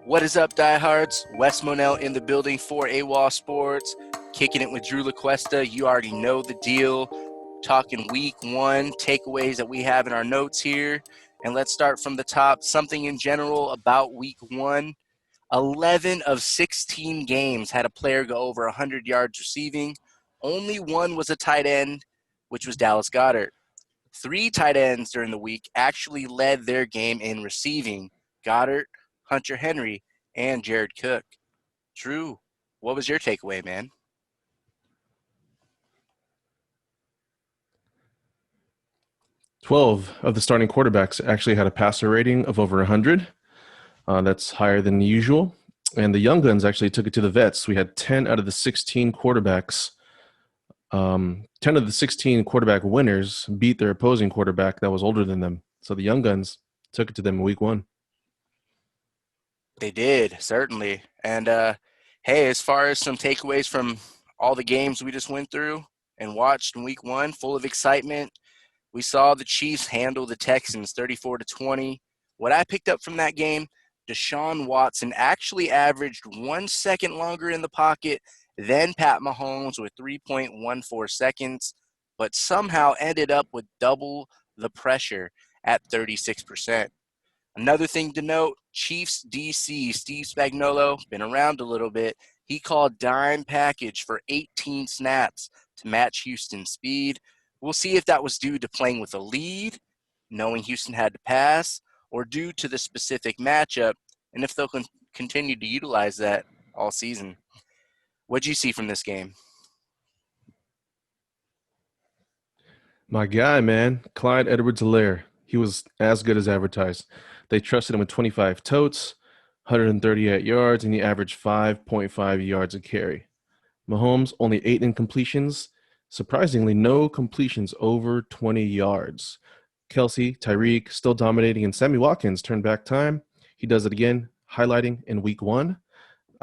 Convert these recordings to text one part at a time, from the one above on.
What is up, diehards? Wes Monell in the building for AWOL Sports, kicking it with Drew Lacuesta. You already know the deal. Talking week one, takeaways that we have in our notes here. And let's start from the top. Something in general about week one. 11 of 16 games had a player go over 100 yards receiving. Only one was a tight end, which was Dallas Goedert. 3 tight ends during the week actually led their game in receiving: Goddard, Hunter Henry, and Jared Cook. Drew, what was your takeaway, man? 12 of the starting quarterbacks actually had a passer rating of over 100. That's higher than usual. And the young guns actually took it to the vets. We had 10 out of the 16 quarterbacks. 10 of the 16 quarterback winners beat their opposing quarterback that was older than them. So the young guns took it to them in week one. They did, certainly. And hey, as far as some takeaways from all the games we just went through and watched in week one, full of excitement, we saw the Chiefs handle the Texans 34-20. What I picked up from that game, Deshaun Watson actually averaged 1 second longer in the pocket than Pat Mahomes with 3.14 seconds, but somehow ended up with double the pressure at 36%. Another thing to note, Chiefs DC, Steve Spagnuolo, been around a little bit. He called dime package for 18 snaps to match Houston's speed. We'll see if that was due to playing with a lead, knowing Houston had to pass, or due to the specific matchup, and if they'll continue to utilize that all season. What'd you see from this game? My guy, man, Clyde Edwards-Helaire. He was as good as advertised. They trusted him with 25 totes, 138 yards, and he averaged 5.5 yards a carry. Mahomes, only 8 incompletions. Surprisingly, no completions over 20 yards. Kelsey, Tyreek, still dominating, and Sammy Watkins turned back time. He does it again, highlighting in week one.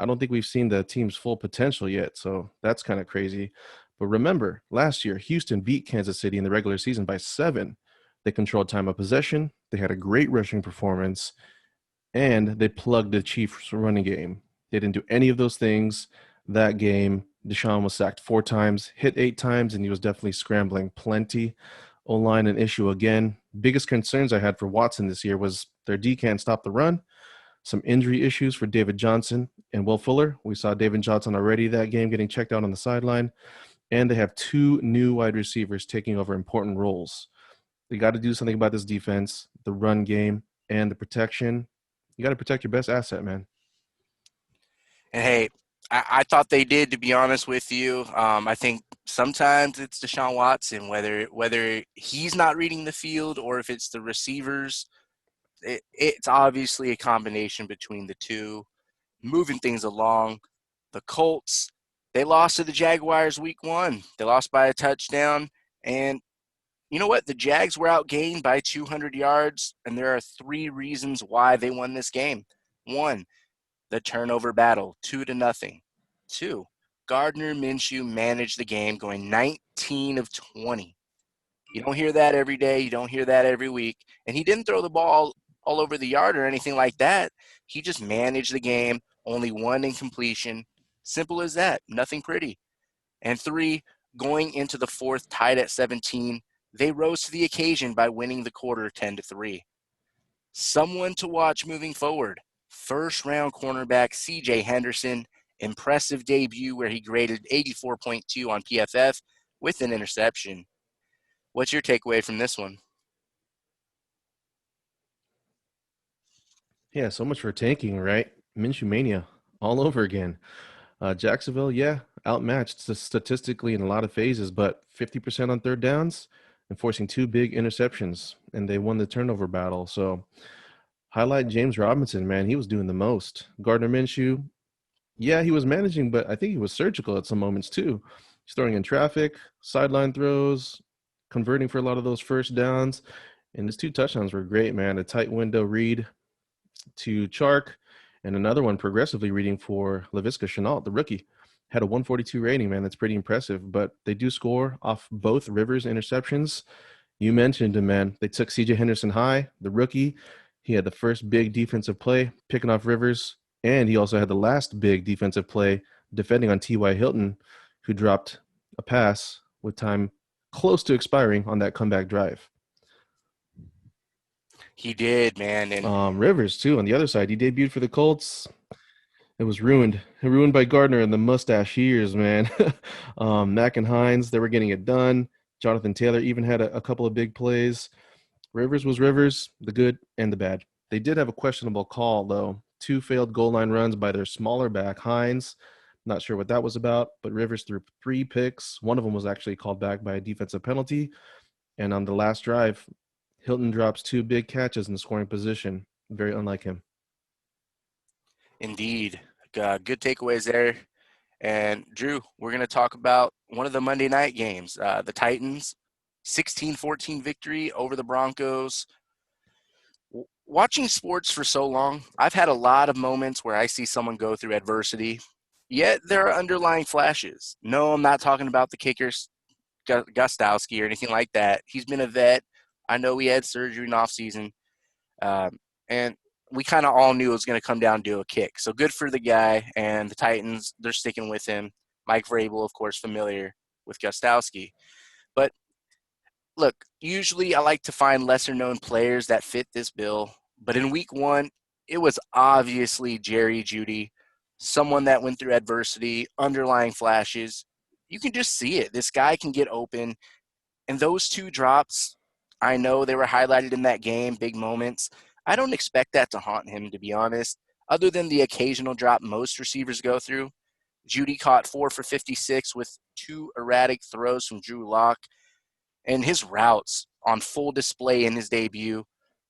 I don't think we've seen the team's full potential yet, so that's kind of crazy. But remember, last year, Houston beat Kansas City in the regular season by 7. They controlled time of possession. They had a great rushing performance, and they plugged the Chiefs' running game. They didn't do any of those things that game. Deshaun was sacked 4 times, hit 8 times, and he was definitely scrambling plenty. O-line an issue again. Biggest concerns I had for Watson this year was their D can't stop the run. Some injury issues for David Johnson and Will Fuller. We saw David Johnson already that game getting checked out on the sideline. And they have 2 new wide receivers taking over important roles. They got to do something about this defense, the run game, and the protection. You got to protect your best asset, man. And hey, I thought they did, to be honest with you. I think sometimes it's Deshaun Watson, whether he's not reading the field or if it's the receivers. It's obviously a combination between the two, moving things along. The Colts, they lost to the Jaguars week one. They lost by a touchdown. And you know what? The Jags were outgained by 200 yards, and there are 3 reasons why they won this game. 1, the turnover battle, 2-0. 2, Gardner Minshew managed the game, going 19 of 20. You don't hear that every day. You don't hear that every week. And he didn't throw the ball all over the yard or anything like that. He just managed the game, only 1 incompletion. Simple as that. Nothing pretty. And 3, going into the fourth, tied at 17, they rose to the occasion by winning the quarter 10-3. Someone to watch moving forward. First-round cornerback C.J. Henderson, impressive debut where he graded 84.2 on PFF with an interception. What's your takeaway from this one? Yeah, so much for tanking, right? Minshew mania all over again. Jacksonville, yeah, outmatched statistically in a lot of phases, but 50% on third downs and forcing 2 big interceptions, and they won the turnover battle. So highlight James Robinson, man. He was doing the most. Gardner Minshew, yeah, he was managing, but I think he was surgical at some moments too. He's throwing in traffic, sideline throws, converting for a lot of those first downs. And his 2 touchdowns were great, man. A tight window read to Chark, and another one progressively reading for Laviska Shenault, the rookie. Had a 142 rating, man. That's pretty impressive. But they do score off both Rivers interceptions. You mentioned him, man. They took C.J. Henderson high, the rookie. He had the first big defensive play, picking off Rivers, And he also had the last big defensive play defending on T.Y. Hilton, who dropped a pass with time close to expiring on that comeback drive. He did, man. And Rivers, too, on the other side, he debuted for the Colts. It was ruined. Ruined by Gardner and the mustache years, man. Mack and Hines, they were getting it done. Jonathan Taylor even had a couple of big plays. Rivers was Rivers, the good and the bad. They did have a questionable call, though. Two failed goal line runs by their smaller back, Hines. Not sure what that was about, but Rivers threw three picks. One of them was actually called back by a defensive penalty. And on the last drive, Hilton drops two big catches in the scoring position. Very unlike him. indeed, good takeaways there. And Drew, we're going to talk about one of the Monday night games, the Titans, 16-14 victory over the Broncos. Watching sports for so long, I've had a lot of moments where I see someone go through adversity, yet there are underlying flashes. No, I'm not talking about the kicker, Gostowski, or anything like that. He's been a vet. I know he had surgery in offseason, and we kind of all knew it was going to come down to a kick. So good for the guy, and the Titans, they're sticking with him. Mike Vrabel, of course, familiar with Gostowski. But look, usually I like to find lesser known players that fit this bill. But in week one, it was obviously Jerry Jeudy, someone that went through adversity, underlying flashes. You can just see it. This guy can get open. And those two drops, I know they were highlighted in that game, big moments. I don't expect that to haunt him, to be honest, other than the occasional drop most receivers go through. Judy caught 4 for 56 with two erratic throws from Drew Lock, and his routes on full display in his debut.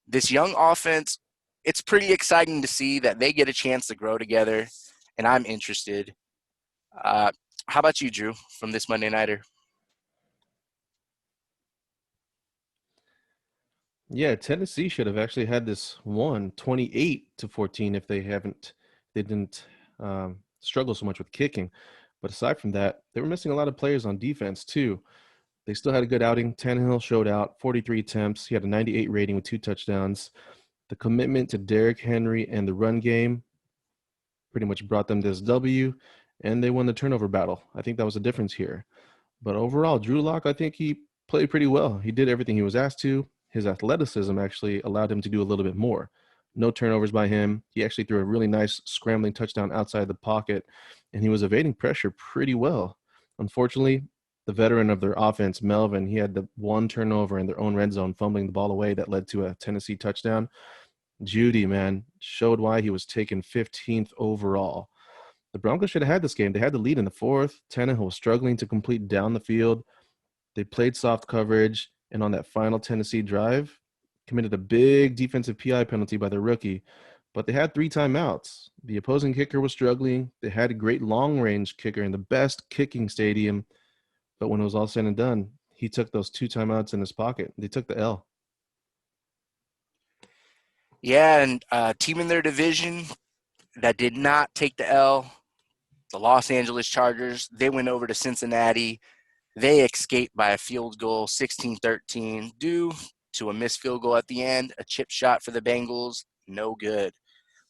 This young offense, it's pretty exciting to see that they get a chance to grow together, and I'm interested. Uh, how about you, Drew, from this Monday Nighter? Yeah, Tennessee should have actually had this won 28-14 if they didn't struggle so much with kicking. But aside from that, they were missing a lot of players on defense too. They still had a good outing. Tannehill showed out, 43 attempts. He had a 98 rating with two touchdowns. The commitment to Derrick Henry and the run game pretty much brought them this W, and they won the turnover battle. I think that was the difference here. But overall, Drew Lock, I think he played pretty well. He did everything he was asked to. His athleticism actually allowed him to do a little bit more. No turnovers by him. He actually threw a really nice scrambling touchdown outside the pocket, and he was evading pressure pretty well. Unfortunately, the veteran of their offense, Melvin, he had the one turnover in their own red zone, fumbling the ball away that led to a Tennessee touchdown. Judy, man, showed why he was taken 15th overall. The Broncos should have had this game. They had the lead in the fourth. Tannehill was struggling to complete down the field. They played soft coverage, and on that final Tennessee drive, committed a big defensive PI penalty by the rookie. But they had three timeouts. The opposing kicker was struggling. They had a great long-range kicker in the best kicking stadium. But when it was all said and done, he took those two timeouts in his pocket. They took the L. Yeah, and team in their division that did not take the L, the Los Angeles Chargers, they went over to Cincinnati. They escaped by a field goal, 16-13, due to a missed field goal at the end, a chip shot for the Bengals, no good.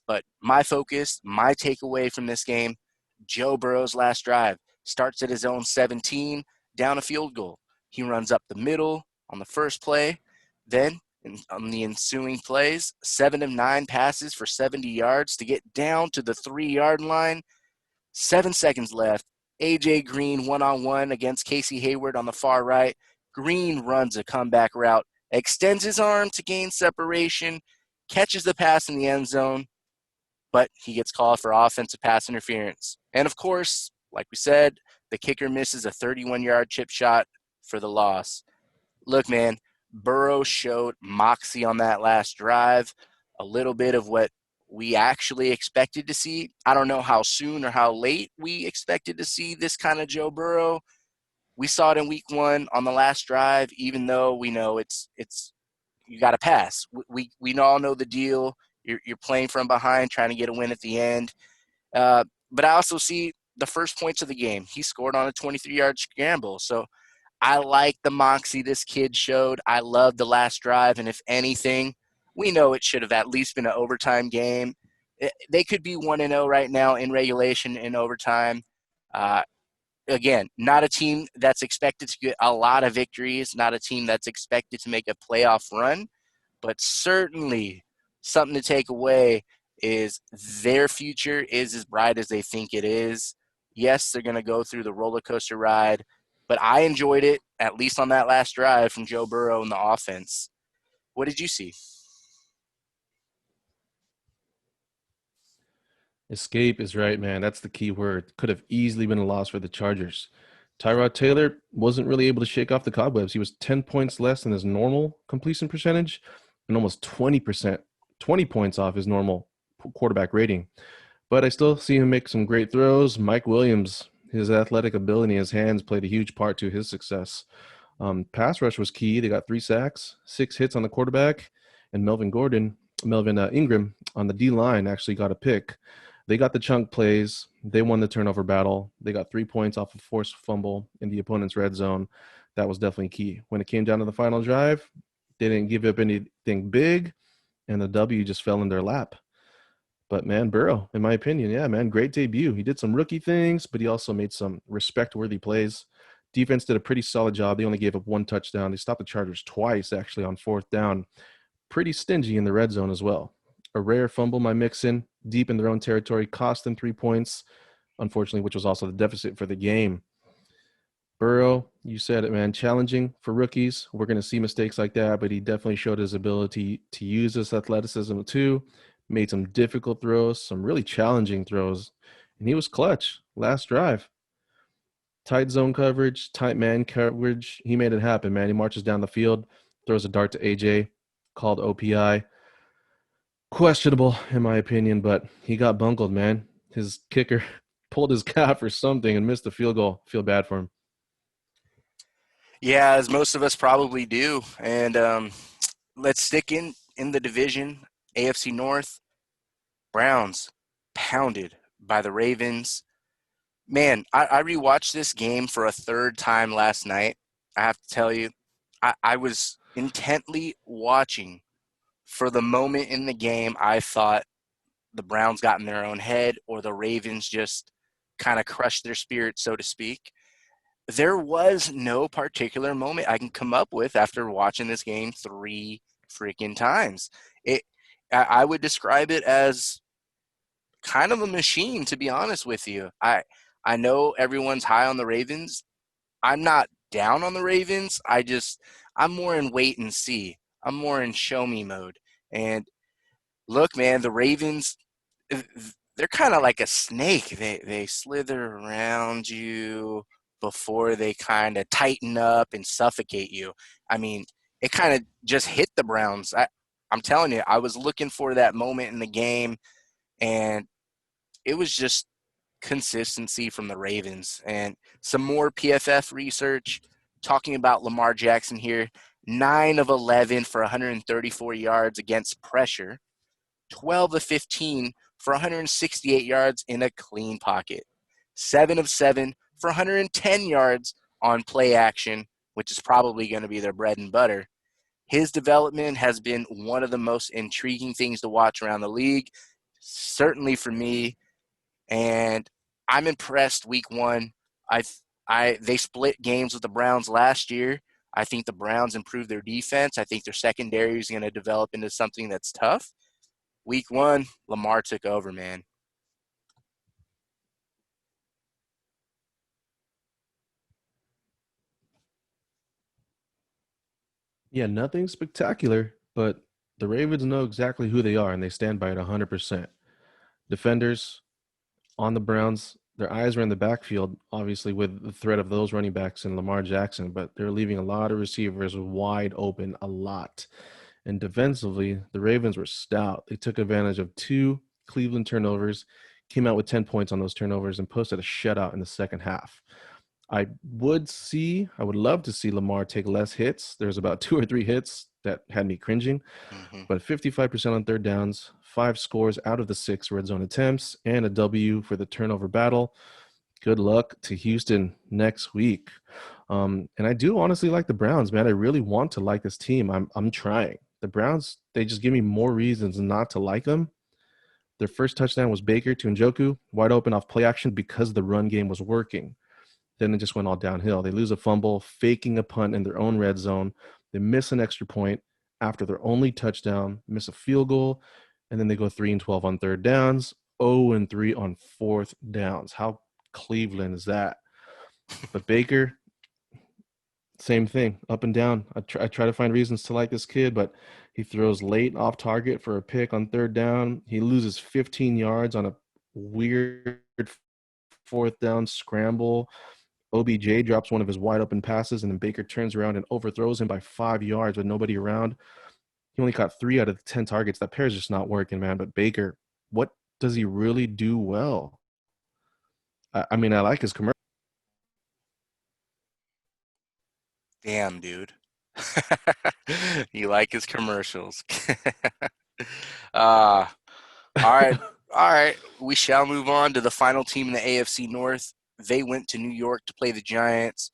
But my focus, my takeaway from this game, Joe Burrow's last drive starts at his own 17, down a field goal. He runs up the middle on the first play. Then, on the ensuing plays, 7 of 9 passes for 70 yards to get down to the 3-yard line. 7 seconds left. A.J. Green one-on-one against Casey Hayward on the far right. Green runs a comeback route, extends his arm to gain separation, catches the pass in the end zone, but he gets called for offensive pass interference. And of course, like we said, the kicker misses a 31-yard chip shot for the loss. Look, man, Burrow showed moxie on that last drive, a little bit of what we actually expected to see. I don't know how soon or how late we expected to see this kind of Joe Burrow. We saw it in week one on the last drive, even though we know it's you got to pass. We all know the deal. You're playing from behind, trying to get a win at the end. But I also see the first points of the game. He scored on a 23-yard scramble. So I like the moxie this kid showed. I love the last drive. And if anything, we know it should have at least been an overtime game. They could be 1-0 right now in regulation in overtime. Uh, Again, not a team that's expected to get a lot of victories, not a team that's expected to make a playoff run, but certainly something to take away is their future is as bright as they think it is. Yes, they're going to go through the roller coaster ride, but I enjoyed it, at least on that last drive from Joe Burrow and the offense. What did you see? Escape is right, man. That's the key word. Could have easily been a loss for the Chargers. Tyrod Taylor wasn't really able to shake off the cobwebs. He was 10 points less than his normal completion percentage and almost 20%, 20 points off his normal quarterback rating. But I still see him make some great throws. Mike Williams, his athletic ability, his hands played a huge part to his success. Pass rush was key. They got 3 sacks, 6 hits on the quarterback, and Melvin Ingram on the D line actually got a pick. They got the chunk plays. They won the turnover battle. They got 3 points off a forced fumble in the opponent's red zone. That was definitely key. When it came down to the final drive, they didn't give up anything big, and the W just fell in their lap. But man, Burrow, in my opinion, yeah, man, great debut. He did some rookie things, but he also made some respect-worthy plays. Defense did a pretty solid job. They only gave up 1 touchdown. They stopped the Chargers twice, actually, on fourth down. Pretty stingy in the red zone as well. A rare fumble by Mixon, deep in their own territory, cost them 3 points, unfortunately, which was also the deficit for the game. Burrow, you said it, man, challenging for rookies. We're going to see mistakes like that, but he definitely showed his ability to use his athleticism too. Made some difficult throws, some really challenging throws, and he was clutch last drive. Tight zone coverage, tight man coverage. He made it happen, man. He marches down the field, throws a dart to AJ, called OPI. Questionable, in my opinion, but he got bungled, man. His kicker pulled his calf or something and missed the field goal. Feel bad for him. Yeah, as most of us probably do. And let's stick in the division. AFC North, Browns pounded by the Ravens. Man, I rewatched this game for a third time last night. I have to tell you, I was intently watching for the moment in the game I thought the Browns got in their own head or the Ravens just kind of crushed their spirit, so to speak. There was no particular moment I can come up with after watching this game three freaking times. It, I would describe it as kind of a machine, to be honest with you. I know everyone's high on the Ravens. I'm not down on the Ravens. I'm more in wait and see. I'm more in show me mode. And look, man, the Ravens, they're kind of like a snake. They slither around you before they kind of tighten up and suffocate you. I mean, it kind of just hit the Browns. I'm telling you, I was looking for that moment in the game, and it was just consistency from the Ravens. And some more PFF research talking about Lamar Jackson here. 9 of 11 for 134 yards against pressure, 12 of 15 for 168 yards in a clean pocket, 7 of 7 for 110 yards on play action, which is probably going to be their bread and butter. His development has been one of the most intriguing things to watch around the league, certainly for me. And I'm impressed week one. They split games with the Browns last year. I think the Browns improved their defense. I think their secondary is going to develop into something that's tough. Week one, Lamar took over, man. Yeah, nothing spectacular, but the Ravens know exactly who they are and they stand by it 100%. Defenders on the Browns, their eyes are in the backfield, obviously, with the threat of those running backs and Lamar Jackson, but they're leaving a lot of receivers wide open a lot. And defensively, the Ravens were stout. They took advantage of 2 Cleveland turnovers, came out with 10 points on those turnovers, and posted a shutout in the second half. I would love to see Lamar take less hits. There's about 2 or 3 hits that had me cringing, Mm-hmm. but 55% on third downs, 5 scores out of the 6 red zone attempts, and a W for the turnover battle. Good luck to Houston next week. And I do honestly like the Browns, man. I really want to like this team. I'm trying. The Browns, they just give me more reasons not to like them. Their first touchdown was Baker to Njoku, wide open off play action because the run game was working. Then it just went all downhill. They lose a fumble, faking a punt in their own red zone. They miss an extra point after their only touchdown, miss a field goal, and then they go 3 and 12 on third downs, 0 and 3 on fourth downs. How Cleveland is that? But Baker, same thing, up and down. I try to find reasons to like this kid, but he throws late off target for a pick on third down. He loses 15 yards on a weird fourth down scramble. OBJ drops one of his wide open passes, and then Baker turns around and overthrows him by 5 yards with nobody around. He only caught 3 out of the 10 targets. That pair is just not working, man. But Baker, what does he really do well? I mean, I like his commercial. Damn, dude. You like his commercials. uh, all right. All right. We shall move on to the final team in the AFC North. They went to New York to play the Giants.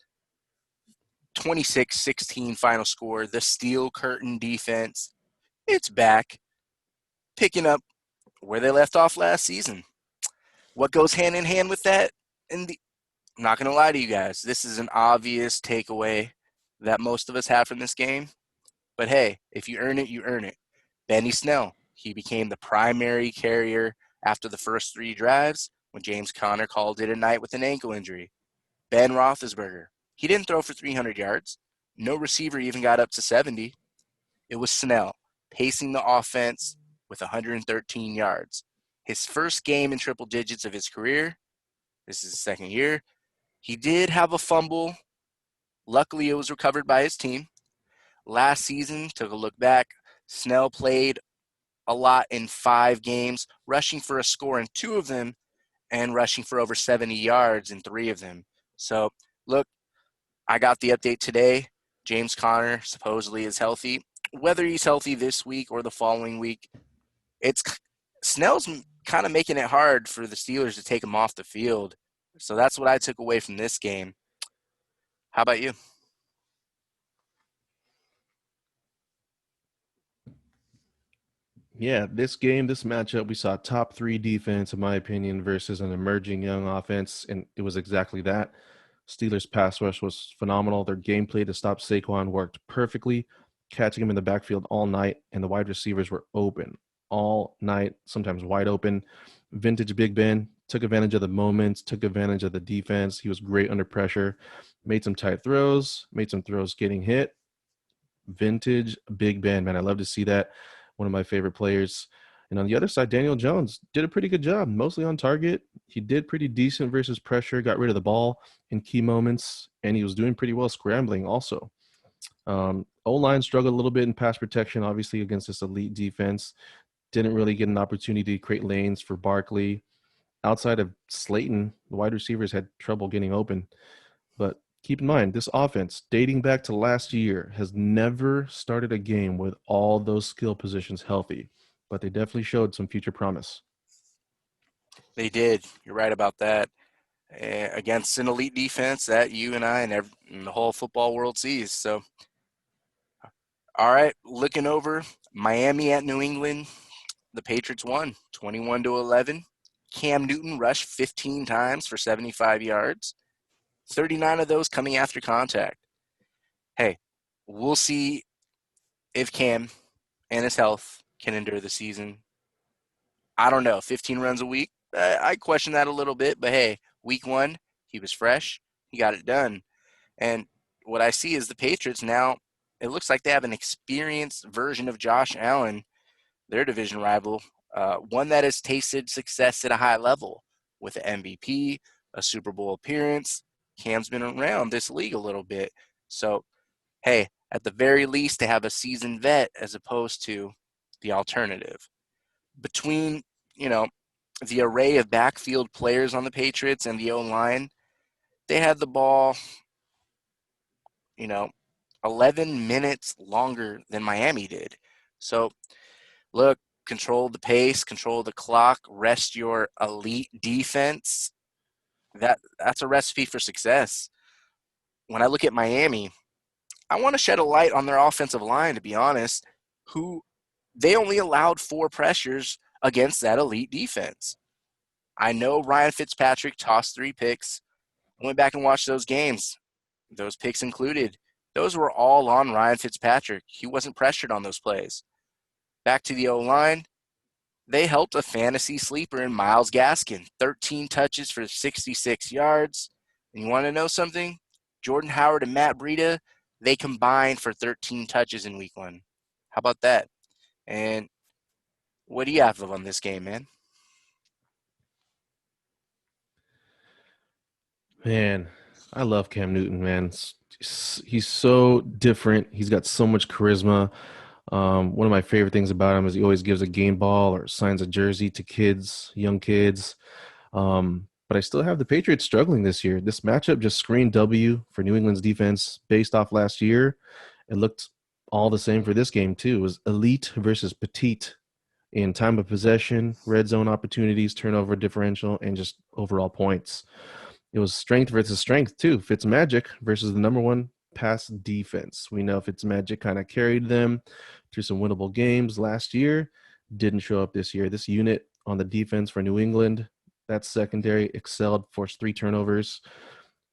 26-16 final score. The Steel Curtain defense, it's back, picking up where they left off last season. What goes hand in hand with that? I'm not going to lie to you guys. This is an obvious takeaway that most of us have from this game. But hey, if you earn it, you earn it. Benny Snell, he became the primary carrier after the first 3 drives when James Conner called it a night with an ankle injury. Ben Roethlisberger, he didn't throw for 300 yards. No receiver even got up to 70. It was Snell pacing the offense with 113 yards. His first game in triple digits of his career. This is his second year. He did have a fumble. Luckily, it was recovered by his team. Last season, took a look back, Snell played a lot in 5 games, rushing for a score in 2 of them and rushing for over 70 yards in 3 of them. So, look, I got the update today. James Conner supposedly is healthy. Whether he's healthy this week or the following week, it's Snell's kind of making it hard for the Steelers to take him off the field. So that's what I took away from this game. How about you? Yeah, this game, this matchup, we saw top 3 defense, in my opinion, versus an emerging young offense, and it was exactly that. Steelers' pass rush was phenomenal. Their gameplay to stop Saquon worked perfectly, catching him in the backfield all night, and the wide receivers were open all night, sometimes wide open. Vintage Big Ben took advantage of the moments, took advantage of the defense. He was great under pressure, made some tight throws, made some throws getting hit. Vintage Big Ben, man. I love to see that. One of my favorite players. And on the other side, Daniel Jones did a pretty good job, mostly on target. He did pretty decent versus pressure, got rid of the ball in key moments, and he was doing pretty well scrambling also. O-line struggled a little bit in pass protection, obviously, against this elite defense. Didn't really get an opportunity to create lanes for Barkley. Outside of Slayton, the wide receivers had trouble getting open. But keep in mind, this offense, dating back to last year, has never started a game with all those skill positions healthy, but they definitely showed some future promise. They did. You're right about that. Against an elite defense that you and I and the whole football world sees. So, all right, looking over Miami at New England, the Patriots won 21-11. Cam Newton rushed 15 times for 75 yards, 39 of those coming after contact. Hey, we'll see if Cam and his health can endure the season. I don't know, 15 runs a week. I question that a little bit, but hey, week 1, he was fresh. He got it done. And what I see is the Patriots now, it looks like they have an experienced version of Josh Allen, their division rival, one that has tasted success at a high level with an MVP, a Super Bowl appearance. Cam's been around this league a little bit. So, hey, at the very least, to have a seasoned vet as opposed to the alternative. Between, you know, the array of backfield players on the Patriots and the O-line, they had the ball, you know, 11 minutes longer than Miami did. So, look, control the pace, control the clock, rest your elite defense. That's a recipe for success. When I look at Miami, I want to shed a light on their offensive line, to be honest, who they only allowed 4 pressures against that elite defense. I know Ryan Fitzpatrick tossed 3 picks. I went back and watched those games. Those picks included, those were all on Ryan Fitzpatrick. He wasn't pressured on those plays. Back to the O line, they helped a fantasy sleeper in Myles Gaskin, 13 touches for 66 yards. And you want to know something? Jordan Howard and Matt Breida, they combined for 13 touches in week 1. How about that? And what do you have on this game, man? Man, I love Cam Newton, man. He's so different. He's got so much charisma. One of my favorite things about him is he always gives a game ball or signs a jersey to kids, young kids. But I still have the Patriots struggling this year. This matchup just screamed W for New England's defense based off last year. It looked all the same for this game, too. It was elite versus petite in time of possession, red zone opportunities, turnover differential, and just overall points. It was strength versus strength too. Fitzmagic versus the number one pass defense. We know Fitzmagic kind of carried them through some winnable games last year. Didn't show up this year. This unit on the defense for New England, that secondary excelled, forced 3 turnovers.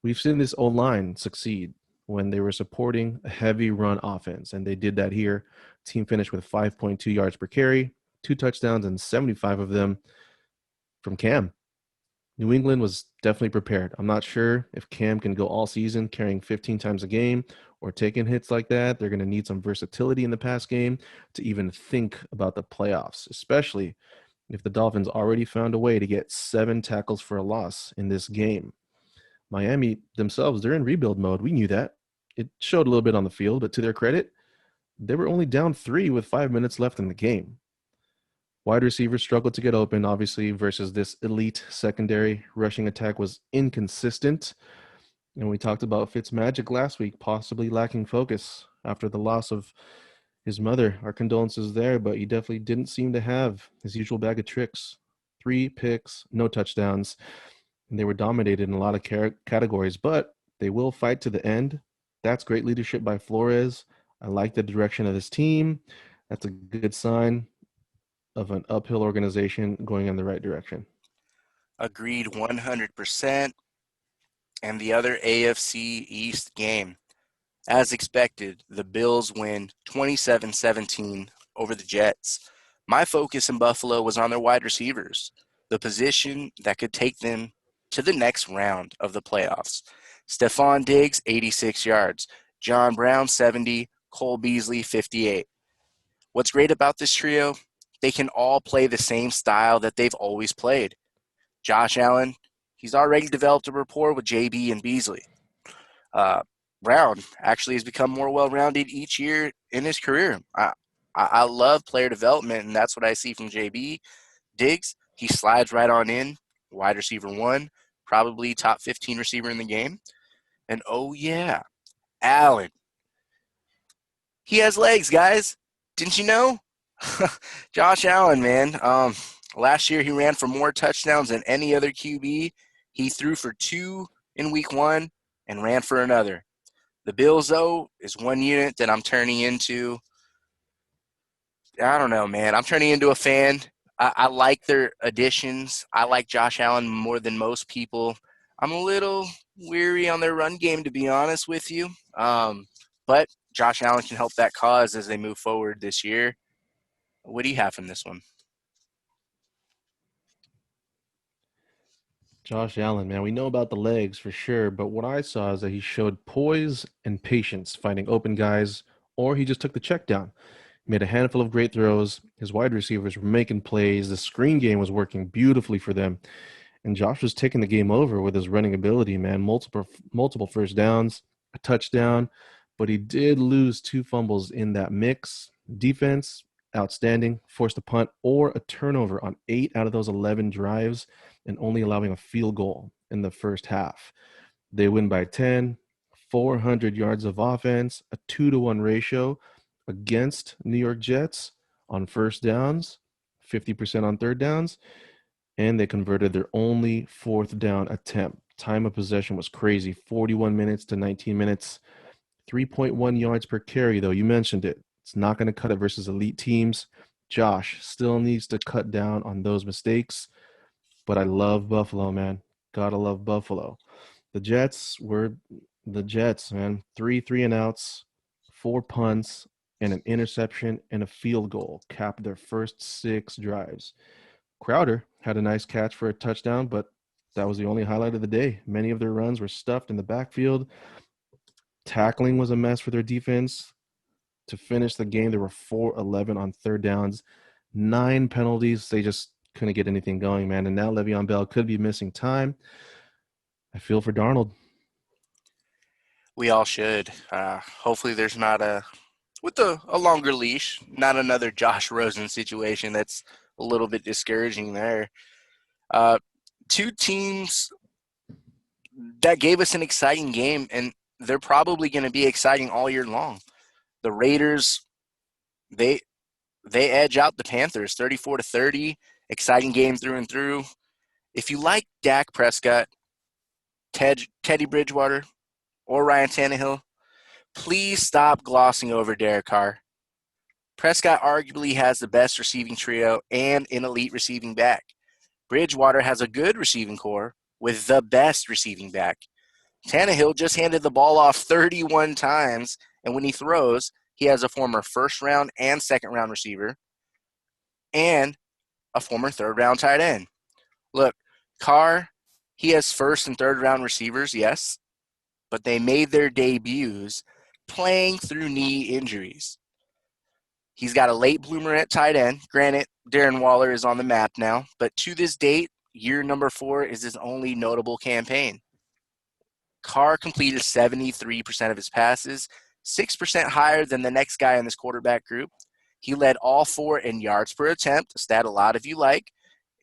We've seen this O-line succeed when they were supporting a heavy run offense, and they did that here. Team finished with 5.2 yards per carry, 2 touchdowns, and 75 of them from Cam. New England was definitely prepared. I'm not sure if Cam can go all season carrying 15 times a game or taking hits like that. They're going to need some versatility in the pass game to even think about the playoffs, especially if the Dolphins already found a way to get 7 tackles for a loss in this game. Miami themselves, they're in rebuild mode. We knew that. It showed a little bit on the field, but to their credit, they were only down 3 with 5 minutes left in the game. Wide receivers struggled to get open, obviously, versus this elite secondary. Rushing attack was inconsistent. And we talked about Fitzmagic last week, possibly lacking focus after the loss of his mother. Our condolences there, but he definitely didn't seem to have his usual bag of tricks. 3 picks, no touchdowns, and they were dominated in a lot of categories, but they will fight to the end. That's great leadership by Flores. I like the direction of this team. That's a good sign of an uphill organization going in the right direction. Agreed 100%. And the other AFC East game. As expected, the Bills win 27-17 over the Jets. My focus in Buffalo was on their wide receivers, the position that could take them to the next round of the playoffs. Stephon Diggs, 86 yards. John Brown, 70. Cole Beasley, 58. What's great about this trio? They can all play the same style that they've always played. Josh Allen, he's already developed a rapport with JB and Beasley. Uh, Brown actually has become more well-rounded each year in his career. I love player development, and that's what I see from JB. Diggs, he slides right on in, wide receiver 1, probably top 15 receiver in the game. And oh yeah, Allen, he has legs, guys. Didn't you know? Josh Allen, man. Last year he ran for more touchdowns than any other QB. He threw for 2 in week 1 and ran for another. The Bills, though, is one unit that I'm turning into. I don't know, man. I'm turning into a fan. I like their additions. I like Josh Allen more than most people. I'm a little weary on their run game, to be honest with you. But Josh Allen can help that cause as they move forward this year. What do you have from this one? Josh Allen, man, we know about the legs for sure, but what I saw is that he showed poise and patience finding open guys, or he just took the check down. He made a handful of great throws. His wide receivers were making plays. The screen game was working beautifully for them. And Josh was taking the game over with his running ability, man. Multiple first downs, a touchdown, but he did lose 2 fumbles in that mix. Defense, outstanding. Forced a punt or a turnover on 8 out of those 11 drives and only allowing a field goal in the first half. They win by 10, 400 yards of offense, a 2-to-1 ratio against New York Jets on first downs, 50% on third downs, and they converted their only fourth down attempt. Time of possession was crazy, 41 minutes to 19 minutes, 3.1 yards per carry, though. You mentioned it. It's not going to cut it versus elite teams. Josh still needs to cut down on those mistakes, but I love Buffalo, man. Gotta love Buffalo. The Jets were the Jets, man. Three and outs, four punts, and an interception and a field goal capped their first six drives. Crowder had a nice catch for a touchdown, but that was the only highlight of the day. Many of their runs were stuffed in the backfield. Tackling was a mess for their defense. To finish the game, there were 4-11 on third downs, nine penalties. They just couldn't get anything going, man. And now Le'Veon Bell could be missing time. I feel for Darnold. We all should. Hopefully, there's not with a longer leash, not another Josh Rosen situation. That's a little bit discouraging there. Uh, Two teams that gave us an exciting game, and they're probably going to be exciting all year long. The Raiders, they they edge out the Panthers 34-30. Exciting game through and through. If you like Dak Prescott, Teddy Bridgewater, or Ryan Tannehill, please stop glossing over Derek Carr. Prescott arguably has the best receiving trio and an elite receiving back. Bridgewater has a good receiving core with the best receiving back. Tannehill just handed the ball off 31 times, and when he throws, he has a former first round and second round receiver and a former third round tight end. Look, Carr, he has first and third round receivers, yes, but they made their debuts playing through knee injuries. He's got a late bloomer at tight end. Granted, Darren Waller is on the map now, but to this date, year number 4 is his only notable campaign. Carr completed 73% of his passes, 6% higher than the next guy in this quarterback group. He led all 4 in yards per attempt, a stat a lot of you like,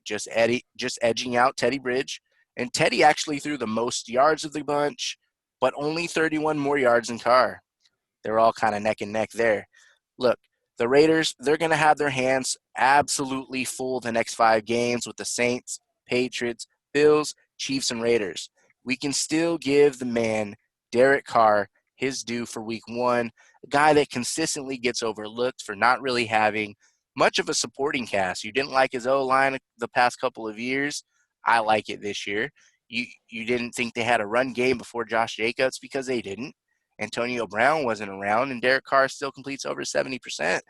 just edging out Teddy Bridge. And Teddy actually threw the most yards of the bunch, but only 31 more yards than Carr. They're all kind of neck and neck there. Look, the Raiders, they're going to have their hands absolutely full the next 5 games with the Saints, Patriots, Bills, Chiefs, and Raiders. We can still give the man, Derek Carr, his due for week 1, a guy that consistently gets overlooked for not really having much of a supporting cast. You didn't like his O-line the past couple of years. I like it this year. You didn't think they had a run game before Josh Jacobs because they didn't. Antonio Brown wasn't around, and Derek Carr still completes over 70%.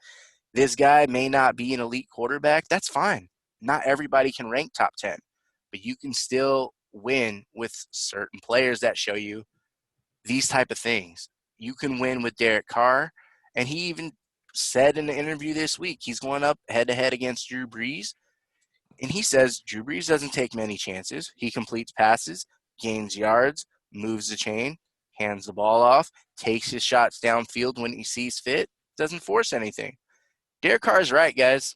This guy may not be an elite quarterback. That's fine. Not everybody can rank top 10, but you can still win with certain players that show you these type of things. You can win with Derek Carr, and he even said in the interview this week he's going up head-to-head against Drew Brees, and he says Drew Brees doesn't take many chances. He completes passes, gains yards, moves the chain, hands the ball off, takes his shots downfield when he sees fit, doesn't force anything. Derek Carr is right, guys.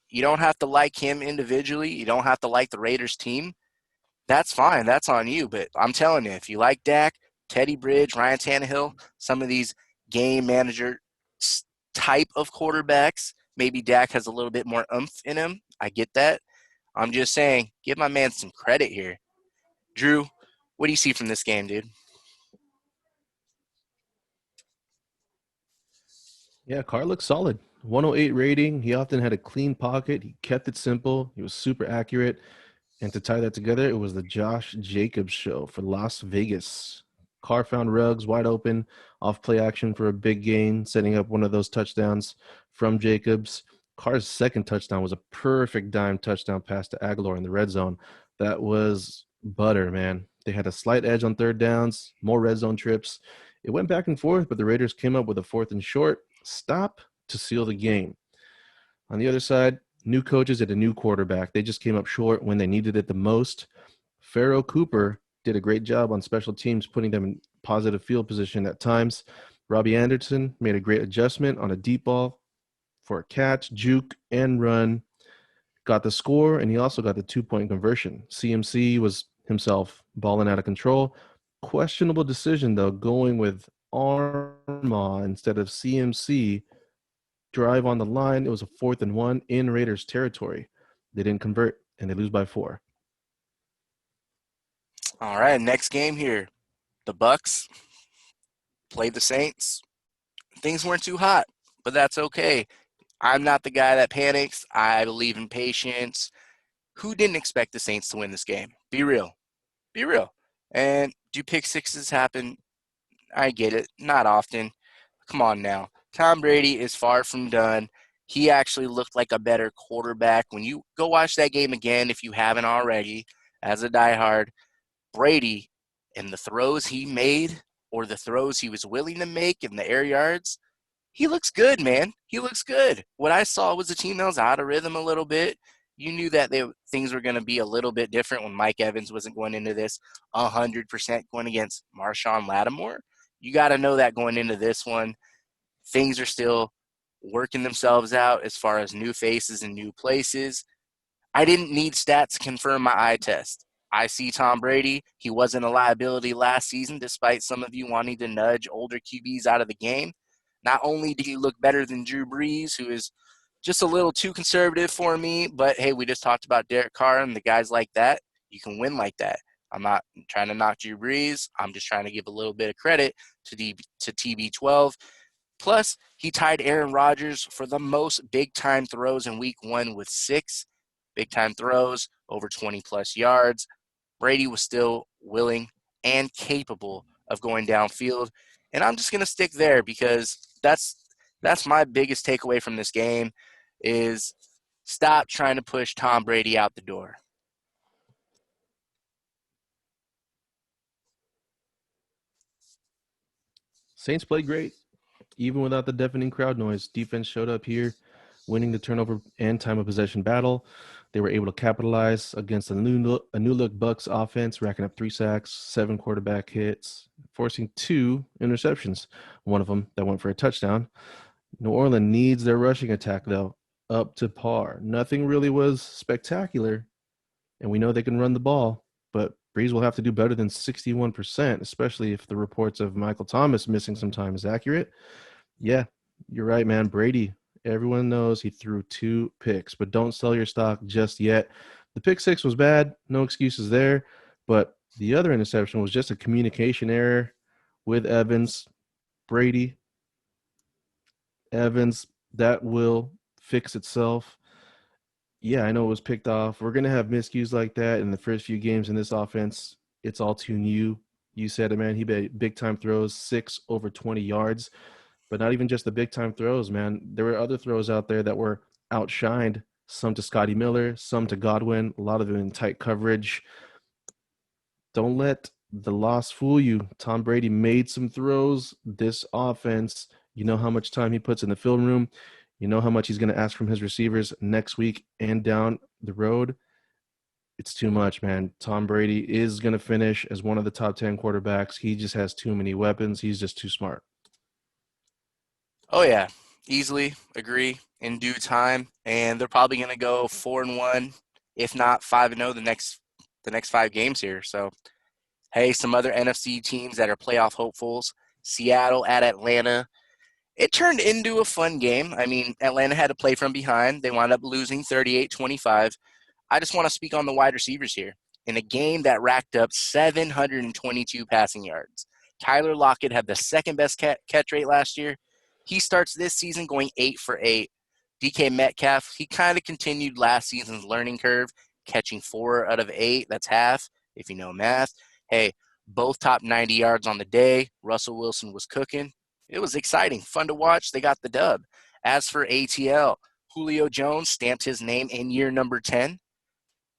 You don't have to like him individually. You don't have to like the Raiders team. That's fine. That's on you. But I'm telling you, if you like Dak, Teddy Bridge, Ryan Tannehill, some of these game manager type of quarterbacks, maybe Dak has a little bit more oomph in him. I get that. I'm just saying, give my man some credit here. Drew, what do you see from this game, dude? Yeah, Carr looks solid. 108 rating. He often had a clean pocket. He kept it simple. He was super accurate. And to tie that together, it was the Josh Jacobs show for Las Vegas. Carr found Ruggs wide open, off play action for a big gain, setting up one of those touchdowns from Jacobs. Carr's second touchdown was a perfect dime touchdown pass to Aguilar in the red zone. That was butter, man. They had a slight edge on third downs, more red zone trips. It went back and forth, but the Raiders came up with a fourth and short stop to seal the game. On the other side, new coaches and a new quarterback. They just came up short when they needed it the most. Pharaoh Cooper did a great job on special teams, putting them in positive field position at times. Robbie Anderson made a great adjustment on a deep ball for a catch, juke, and run. Got the score, and he also got the 2-point conversion. CMC was himself balling out of control. Questionable decision, though, going with Armah instead of CMC. Drive on the line. It was a 4th and 1 in Raiders territory. They didn't convert, and they lose by 4. All right, next game here. The Bucks played the Saints. Things weren't too hot, but that's okay. I'm not the guy that panics. I believe in patience. Who didn't expect the Saints to win this game? Be real. Be real. And do pick sixes happen? I get it. Not often. Come on now. Tom Brady is far from done. He actually looked like a better quarterback. When you go watch that game again, if you haven't already, as a diehard, Brady and the throws he made or the throws he was willing to make in the air yards, he looks good, man. He looks good. What I saw was a team that was out of rhythm a little bit. You knew that things were going to be a little bit different when Mike Evans wasn't going into this 100% going against Marshawn Lattimore. You got to know that going into this one, things are still working themselves out as far as new faces and new places. I didn't need stats to confirm my eye test. I see Tom Brady. He wasn't a liability last season, despite some of you wanting to nudge older QBs out of the game. Not only did he look better than Drew Brees, who is just a little too conservative for me, but hey, we just talked about Derek Carr and the guys like that. You can win like that. I'm not trying to knock Drew Brees. I'm just trying to give a little bit of credit to TB12. Plus, he tied Aaron Rodgers for the most big-time throws in week one with 6 big-time throws, over 20-plus yards. Brady was still willing and capable of going downfield. And I'm just going to stick there because that's my biggest takeaway from this game is stop trying to push Tom Brady out the door. Saints played great, even without the deafening crowd noise. Defense showed up here, winning the turnover and time of possession battle. They were able to capitalize against a new look Bucks offense, racking up 3 sacks, 7 quarterback hits, forcing 2 interceptions. One of them that went for a touchdown. New Orleans needs their rushing attack though up to par. Nothing really was spectacular, and we know they can run the ball, but Breeze will have to do better than 61%, especially if the reports of Michael Thomas missing some time is accurate. Yeah, you're right, man. Brady, everyone knows he threw 2 picks, but don't sell your stock just yet. The pick six was bad, no excuses there, but the other interception was just a communication error with Evans. Brady, Evans, that will fix itself. Yeah, I know it was picked off. We're gonna have miscues like that in the first few games in this offense. It's all too new. You said it, man. He made big time throws, 6 over 20 yards, but not even just the big time throws, man. There were other throws out there that were outshined. Some to Scotty Miller, some to Godwin. A lot of them in tight coverage. Don't let the loss fool you. Tom Brady made some throws. This offense, you know how much time he puts in the film room. You know how much he's going to ask from his receivers next week and down the road. It's too much, man. Tom Brady is going to finish as one of the top 10 quarterbacks. He just has too many weapons. He's just too smart. Oh yeah, easily agree in due time, and they're probably going to go 4-1, if not 5-0 the next 5 games here. So hey, some other NFC teams that are playoff hopefuls. Seattle at Atlanta. It turned into a fun game. I mean, Atlanta had to play from behind. They wound up losing 38-25. I just want to speak on the wide receivers here. In a game that racked up 722 passing yards, Tyler Lockett had the second best catch rate last year. He starts this season going 8 for 8. DK Metcalf, he kind of continued last season's learning curve, catching 4 out of 8. That's half, if you know math. Hey, both top 90 yards on the day. Russell Wilson was cooking. It was exciting, fun to watch. They got the dub. As for ATL, Julio Jones stamped his name in year number 10.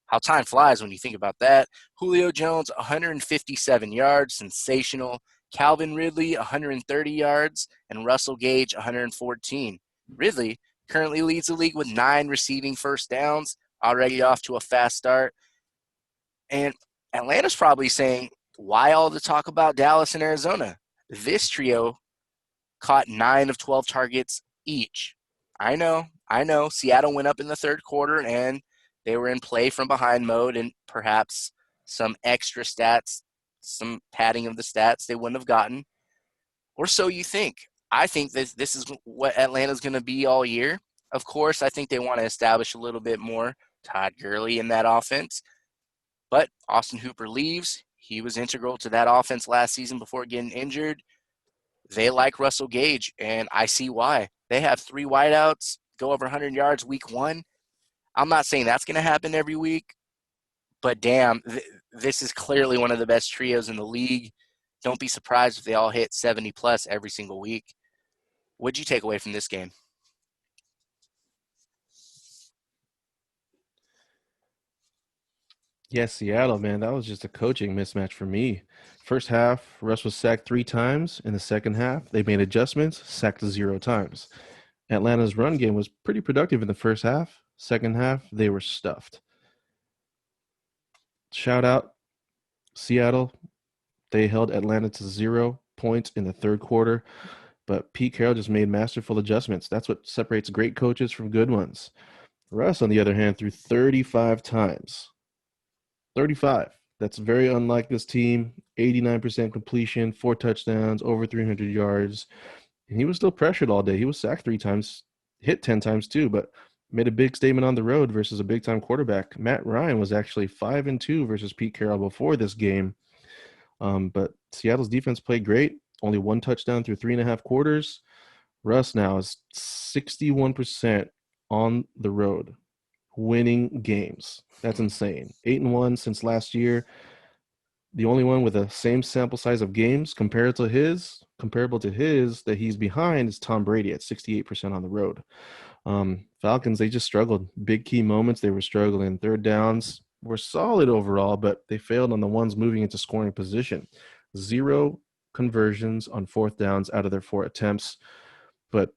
How time flies when you think about that. Julio Jones, 157 yards, sensational. Calvin Ridley, 130 yards, and Russell Gage, 114. Ridley currently leads the league with 9 receiving first downs, already off to a fast start. And Atlanta's probably saying, why all the talk about Dallas and Arizona? This trio caught 9 of 12 targets each. I know. Seattle went up in the third quarter and they were in play from behind mode and perhaps some extra stats, some padding of the stats they wouldn't have gotten. Or so you think. I think this is what Atlanta's going to be all year. Of course, I think they want to establish a little bit more Todd Gurley in that offense. But Austin Hooper leaves. He was integral to that offense last season before getting injured. They like Russell Gage, and I see why. They have 3 wideouts. go over 100 yards week one. I'm not saying that's going to happen every week, but damn, this is clearly one of the best trios in the league. Don't be surprised if they all hit 70 plus every single week. What'd you take away from this game? Yeah, Seattle, man, that was just a coaching mismatch for me. First half, Russ was sacked 3 times. In the second half, they made adjustments, sacked 0 times. Atlanta's run game was pretty productive in the first half. Second half, they were stuffed. Shout out Seattle. They held Atlanta to 0 points in the third quarter, but Pete Carroll just made masterful adjustments. That's what separates great coaches from good ones. Russ, on the other hand, threw 35 times. 35. That's very unlike this team. 89% completion, 4 touchdowns, over 300 yards. And he was still pressured all day. He was sacked 3 times, hit 10 times too, but made a big statement on the road versus a big time quarterback. Matt Ryan was actually 5-2 versus Pete Carroll before this game. But Seattle's defense played great. Only 1 touchdown through 3.5 quarters. Russ now is 61% on the road, winning games. That's insane. 8-1 since last year. The only one with the same sample size of games comparable to his that he's behind is Tom Brady at 68% on the road. Falcons, they just struggled. Big key moments, they were struggling. Third downs were solid overall, but they failed on the ones moving into scoring position. 0 conversions on fourth downs out of their 4 attempts. But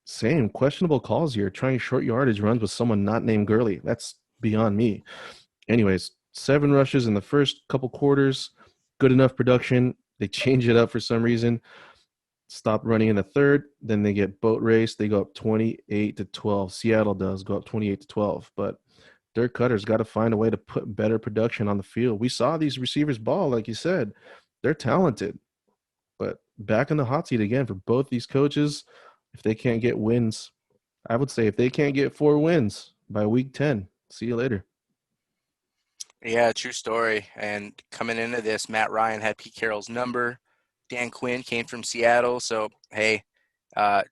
same questionable calls here, trying short yardage runs with someone not named Gurley. That's beyond me. Anyways, 7 rushes in the first couple quarters, good enough production. They change it up for some reason. Stop running in the third. Then they get boat race. They go up 28-12. Seattle does go up 28-12. But Dirk Cutter's got to find a way to put better production on the field. We saw these receivers ball, like you said. They're talented. But back in the hot seat again for both these coaches. If they can't get wins, I would say if they can't get 4 wins by week 10, see you later. Yeah, true story. And coming into this, Matt Ryan had Pete Carroll's number. Dan Quinn came from Seattle. So, hey, uh,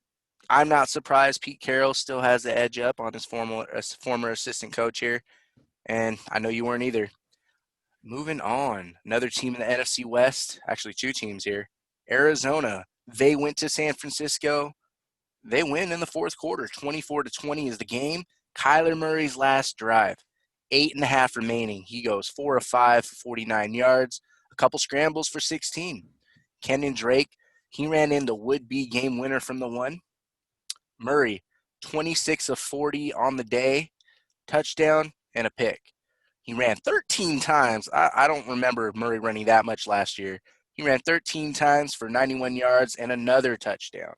I'm not surprised Pete Carroll still has the edge up on his former assistant coach here. And I know you weren't either. Moving on, another team in the NFC West, actually two teams here. Arizona, they went to San Francisco. They win in the fourth quarter. 24-20 is the game. Kyler Murray's last drive. 8.5 remaining. He goes 4 of 5 for 49 yards. A couple scrambles for 16. Kenyon Drake, he ran in the would-be game winner from the one. Murray, 26 of 40 on the day. Touchdown and a pick. He ran 13 times. I don't remember Murray running that much last year. He ran 13 times for 91 yards and another touchdown.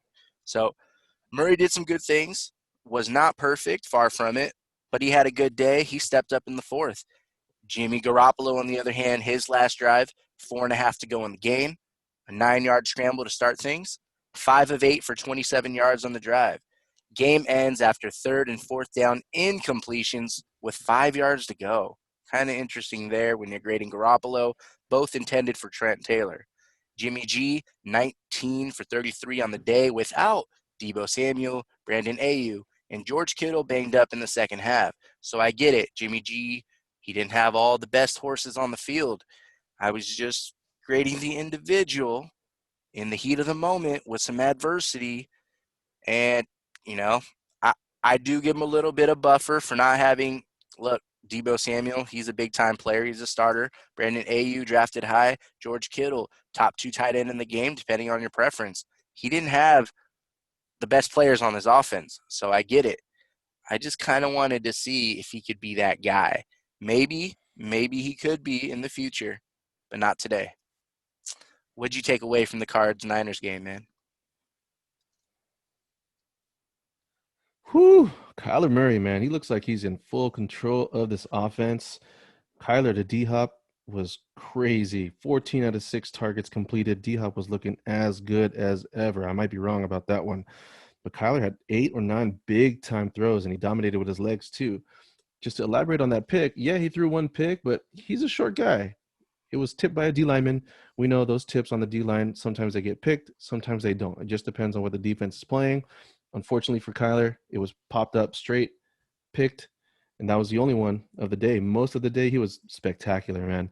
So Murray did some good things, was not perfect, far from it, but he had a good day. He stepped up in the fourth. Jimmy Garoppolo, on the other hand, his last drive, 4.5 to go in the game, a 9-yard scramble to start things, 5 of 8 for 27 yards on the drive. Game ends after third and fourth down incompletions with 5 yards to go. Kind of interesting there when you're grading Garoppolo, both intended for Trent Taylor. Jimmy G, 19 for 33 on the day without Deebo Samuel, Brandon Ayuk, and George Kittle banged up in the second half. So I get it. Jimmy G, he didn't have all the best horses on the field. I was just grading the individual in the heat of the moment with some adversity. And, you know, I, I do give him a little bit of buffer for not having, look, Deebo Samuel, he's a big-time player. He's a starter. Brandon Ayuk drafted high. George Kittle, top 2 tight end in the game, depending on your preference. He didn't have the best players on his offense, so I get it. I just kind of wanted to see if he could be that guy. Maybe he could be in the future, but not today. What'd you take away from the Cards-Niners game, man? Whew. Kyler Murray, man, he looks like he's in full control of this offense. Kyler to D Hop was crazy. 14 out of 6 targets completed. D Hop was looking as good as ever. I might be wrong about that one. But Kyler had 8 or 9 big time throws and he dominated with his legs too. Just to elaborate on that pick, yeah, he threw one pick, but he's a short guy. It was tipped by a D lineman. We know those tips on the D line, sometimes they get picked, sometimes they don't. It just depends on what the defense is playing. Unfortunately for Kyler, it was popped up straight, picked, and that was the only one of the day. Most of the day, he was spectacular, man.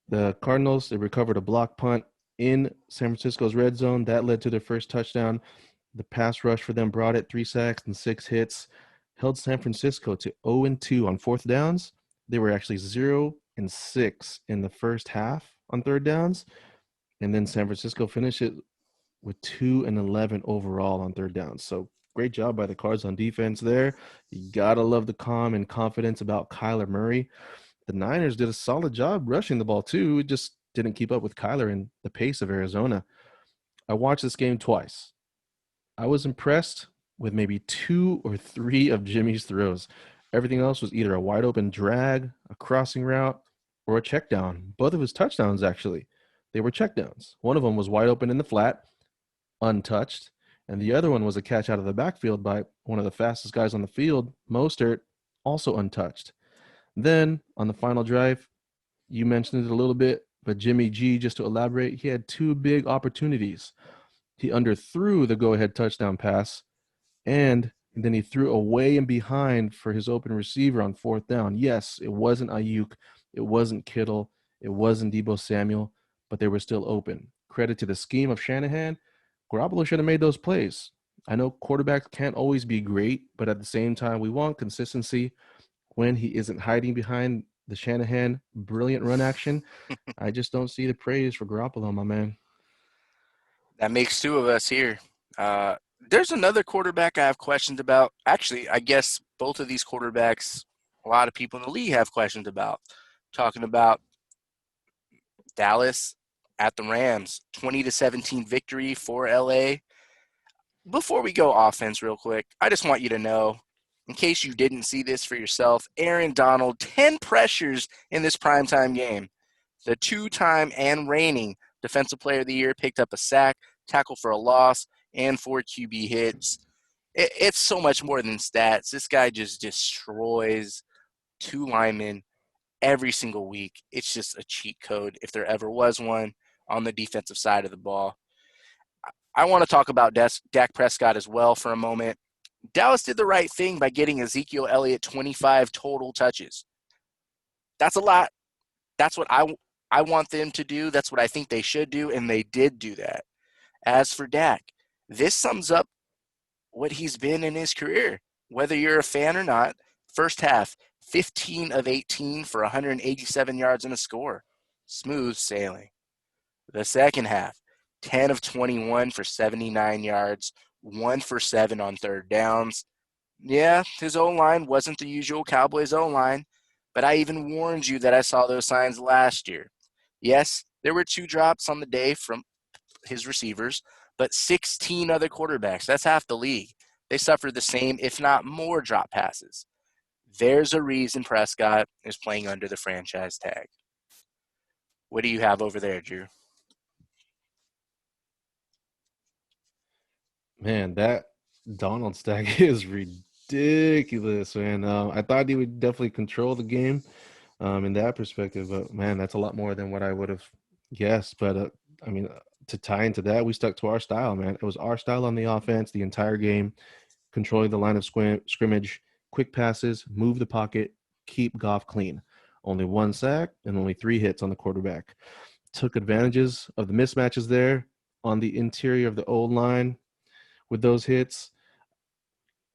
The Cardinals, they recovered a block punt in San Francisco's red zone. That led to their first touchdown. The pass rush for them brought it 3 sacks and 6 hits, held San Francisco to 0-2 on fourth downs. They were actually 0-6 in the first half on third downs. And then San Francisco finished it with 2-11 overall on third downs. So great job by the Cards on defense there. You gotta love the calm and confidence about Kyler Murray. The Niners did a solid job rushing the ball too. It just didn't keep up with Kyler and the pace of Arizona. I watched this game twice. I was impressed with maybe 2 or 3 of Jimmy's throws. Everything else was either a wide open drag, a crossing route, or a check down. Both of his touchdowns, actually, they were check downs. One of them was wide open in the flat, untouched, and the other one was a catch out of the backfield by one of the fastest guys on the field, Mostert, also untouched. Then on the final drive, you mentioned it a little bit, but Jimmy G, just to elaborate, he had 2 big opportunities. He underthrew the go-ahead touchdown pass, and then he threw away and behind for his open receiver on fourth down. Yes, it wasn't Ayuk, it wasn't Kittle, it wasn't Debo Samuel, but they were still open. Credit to the scheme of Shanahan. Garoppolo should have made those plays. I know quarterbacks can't always be great, but at the same time, we want consistency when he isn't hiding behind the Shanahan brilliant run action. I just don't see the praise for Garoppolo, my man. That makes two of us here. Uh, there's another quarterback I have questions about. Actually, I guess both of these quarterbacks, a lot of people in the league have questions about. Talking about Dallas at the Rams, 20-17 victory for LA. Before we go offense real quick, I just want you to know, in case you didn't see this for yourself, Aaron Donald, 10 pressures in this primetime game. The two-time and reigning Defensive Player of the Year picked up a sack, tackle for a loss, and 4 QB hits. It's so much more than stats. This guy just destroys 2 linemen every single week. It's just a cheat code if there ever was one on the defensive side of the ball. I want to talk about Dak Prescott as well for a moment. Dallas did the right thing by getting Ezekiel Elliott 25 total touches. That's a lot. That's what I want them to do. That's what I think they should do, and they did do that. As for Dak, this sums up what he's been in his career. Whether you're a fan or not, first half, 15 of 18 for 187 yards and a score. Smooth sailing. The second half, 10 of 21 for 79 yards, 1 for 7 on third downs. Yeah, his O-line wasn't the usual Cowboys O-line, but I even warned you that I saw those signs last year. Yes, there were 2 drops on the day from his receivers, but 16 other quarterbacks, that's half the league, they suffered the same, if not more, drop passes. There's a reason Prescott is playing under the franchise tag. What do you have over there, Drew? Man, that Donald stack is ridiculous, man. I thought he would definitely control the game in that perspective, but man, that's a lot more than what I would have guessed. But I mean, to tie into that, we stuck to our style, man. It was our style on the offense the entire game, controlling the line of scrimmage, quick passes, move the pocket, keep Goff clean. Only 1 sack and only 3 hits on the quarterback. Took advantages of the mismatches there on the interior of the old line with those hits.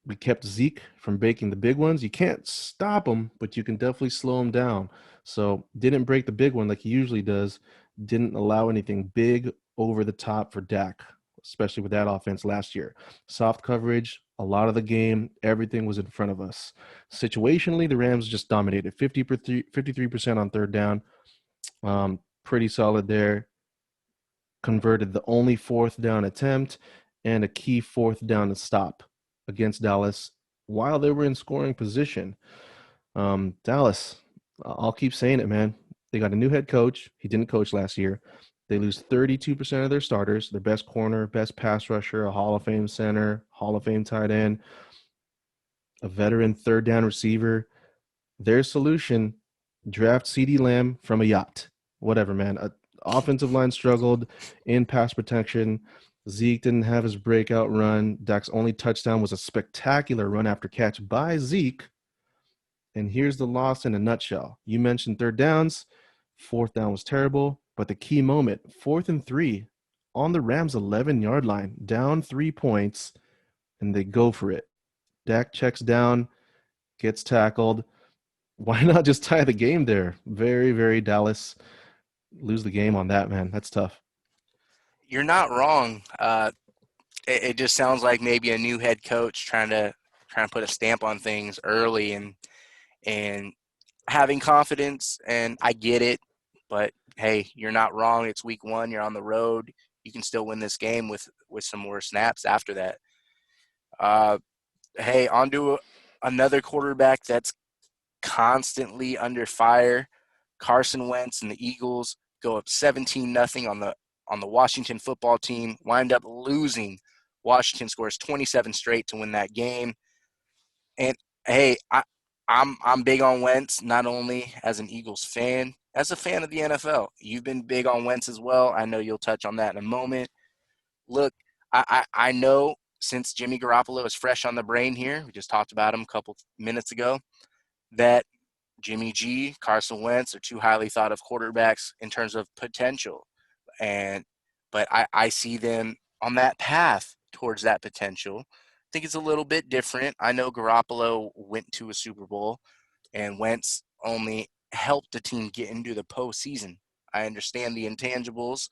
We kept Zeke from breaking the big ones. You can't stop him, but you can definitely slow him down. So didn't break the big one like he usually does. Didn't allow anything big over the top for Dak, especially with that offense last year. Soft coverage, a lot of the game, everything was in front of us. Situationally, the Rams just dominated 53% on third down. Pretty solid there. Converted the only fourth down attempt and a key fourth down to stop against Dallas while they were in scoring position. Dallas, I'll keep saying it, man. They got a new head coach. He didn't coach last year. They lose 32% of their starters, their best corner, best pass rusher, a Hall of Fame center, Hall of Fame tight end, a veteran third down receiver. Their solution, draft CeeDee Lamb from a yacht. Whatever, man. Offensive line struggled in pass protection. Zeke didn't have his breakout run. Dak's only touchdown was a spectacular run after catch by Zeke. And here's the loss in a nutshell. You mentioned third downs. Fourth down was terrible, but the key moment, 4th and 3 on the Rams' 11-yard line, down 3 points, and they go for it. Dak checks down, gets tackled. Why not just tie the game there? Very, very Dallas. Lose the game on that, man. That's tough. You're not wrong. It just sounds like maybe a new head coach trying to put a stamp on things early and having confidence. And I get it, but hey, you're not wrong. It's week one. You're on the road. You can still win this game with some more snaps after that. Uh, hey, on to another quarterback that's constantly under fire. Carson Wentz and the Eagles go up 17-0 on the Washington football team, wind up losing. Washington scores 27 straight to win that game. And hey, I'm big on Wentz, not only as an Eagles fan, as a fan of the NFL. You've been big on Wentz as well. I know you'll touch on that in a moment. Look, I know since Jimmy Garoppolo is fresh on the brain here, we just talked about him a couple minutes ago, that Jimmy G, Carson Wentz are two highly thought of quarterbacks in terms of potential. And but I see them on that path towards that potential. I think it's a little bit different. I know Garoppolo went to a Super Bowl and Wentz only helped the team get into the postseason. I understand the intangibles.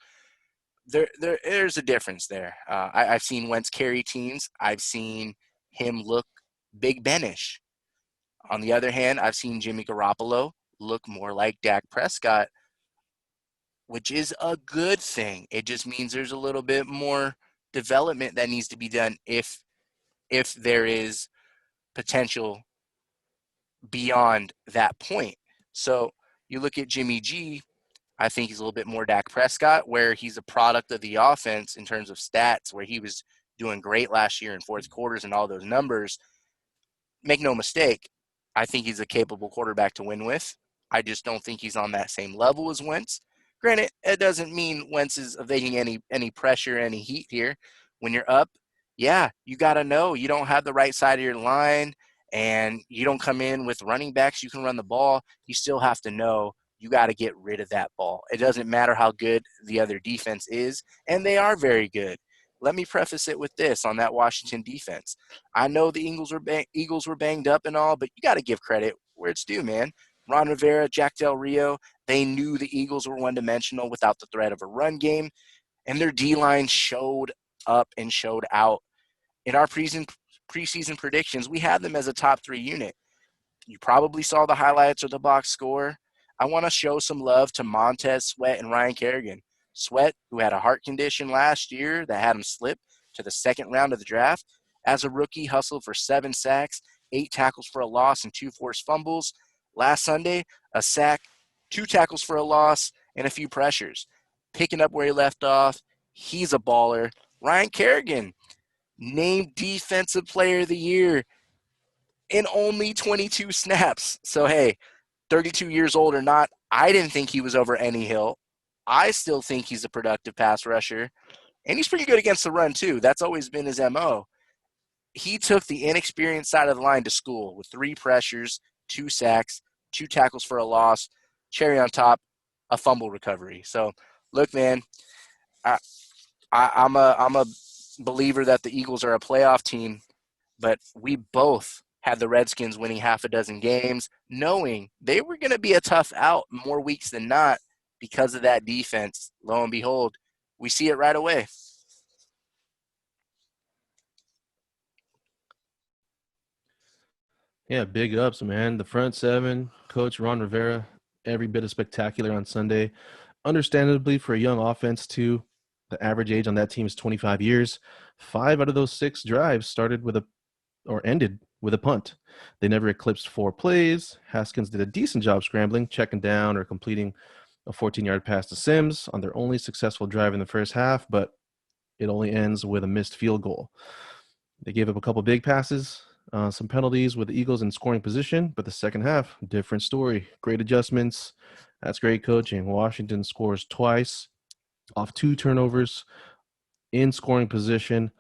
There's a difference there. I've seen Wentz carry teams. I've seen him look Big Benish. On the other hand, I've seen Jimmy Garoppolo look more like Dak Prescott, which is a good thing. It just means there's a little bit more development that needs to be done if there is potential beyond that point. So you look at Jimmy G, I think he's a little bit more Dak Prescott, where he's a product of the offense in terms of stats, where he was doing great last year in fourth quarters and all those numbers. Make no mistake, I think he's a capable quarterback to win with. I just don't think he's on that same level as Wentz. Granted, it doesn't mean Wentz is evading any pressure, any heat here. When you're up, yeah, you got to know you don't have the right side of your line and you don't come in with running backs. You can run the ball. You still have to know you got to get rid of that ball. It doesn't matter how good the other defense is, and they are very good. Let me preface it with this on that Washington defense. I know the Eagles were banged up and all, but you got to give credit where it's due, man. Ron Rivera, Jack Del Rio, they knew the Eagles were one-dimensional without the threat of a run game, and their D-line showed up and showed out. In our preseason predictions, we had them as a top 3 unit. You probably saw the highlights or the box score. I want to show some love to Montez Sweat and Ryan Kerrigan. Sweat, who had a heart condition last year that had him slip to the second round of the draft, as a rookie, hustled for 7 sacks, 8 tackles for a loss, and 2 forced fumbles. Last Sunday, a sack, 2 tackles for a loss, and a few pressures. Picking up where he left off, he's a baller. Ryan Kerrigan, named Defensive Player of the Year in only 22 snaps. So, hey, 32 years old or not, I didn't think he was over any hill. I still think he's a productive pass rusher. And he's pretty good against the run, too. That's always been his MO. He took the inexperienced side of the line to school with 3 pressures, 2 sacks, 2 tackles for a loss, cherry on top, a fumble recovery. So, look, man, I, I'm a believer that the Eagles are a playoff team, but we both had the Redskins winning half a dozen games, knowing they were going to be a tough out more weeks than not because of that defense. Lo and behold, we see it right away. Yeah, big ups, man. The front seven, Coach Ron Rivera, every bit of spectacular on Sunday. Understandably, for a young offense, too, the average age on that team is 25 years. 5 out of those 6 drives started with a or ended with a punt. They never eclipsed 4 plays. Haskins did a decent job scrambling, checking down, or completing a 14-yard pass to Sims on their only successful drive in the first half, but it only ends with a missed field goal. They gave up a couple big passes, some penalties with the Eagles in scoring position, but the second half, different story. Great adjustments. That's great coaching. Washington scores twice off 2 turnovers. in scoring position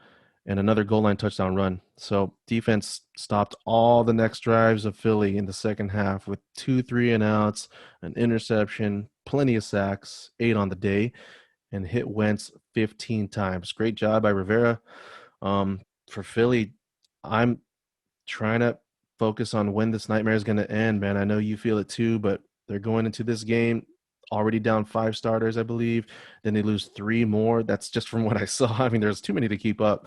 and another goal line touchdown run. So defense stopped all the next drives of Philly in the second half with two three and outs, an interception, plenty of sacks, 8 on the day, and hit Wentz 15 times. Great job by Rivera. For Philly, I'm trying to focus on when this nightmare is going to end, man. I know you feel it too, but they're going into this game already down 5 starters, I believe. Then they lose 3 more. That's just from what I saw. I mean, there's too many to keep up.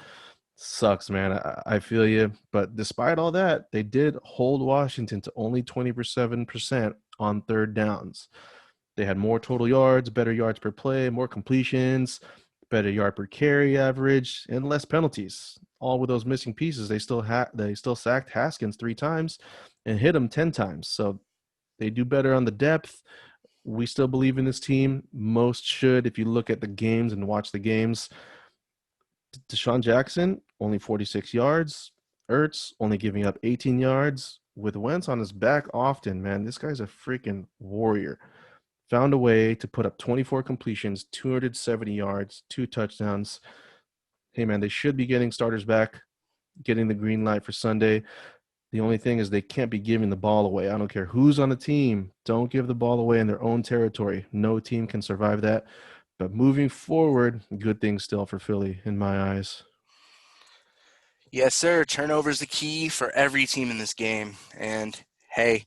Sucks, man. I feel you. But despite all that, they did hold Washington to only 27% on third downs. They had more total yards, better yards per play, more completions, better yard per carry average, and less penalties. All with those missing pieces, they still sacked Haskins 3 times and hit him 10 times. So they do better on the depth. We still believe in this team. Most should, if you look at the games and watch the games. Deshaun Jackson only 46 yards. Ertz only giving up 18 yards. With Wentz on his back often, man, this guy's a freaking warrior. Found a way to put up 24 completions, 270 yards, 2 touchdowns. Hey, man, they should be getting starters back, getting the green light for Sunday. The only thing is they can't be giving the ball away. I don't care who's on the team. Don't give the ball away in their own territory. No team can survive that. But moving forward, good things still for Philly in my eyes. Yes, sir. Turnover's the key for every team in this game. And hey,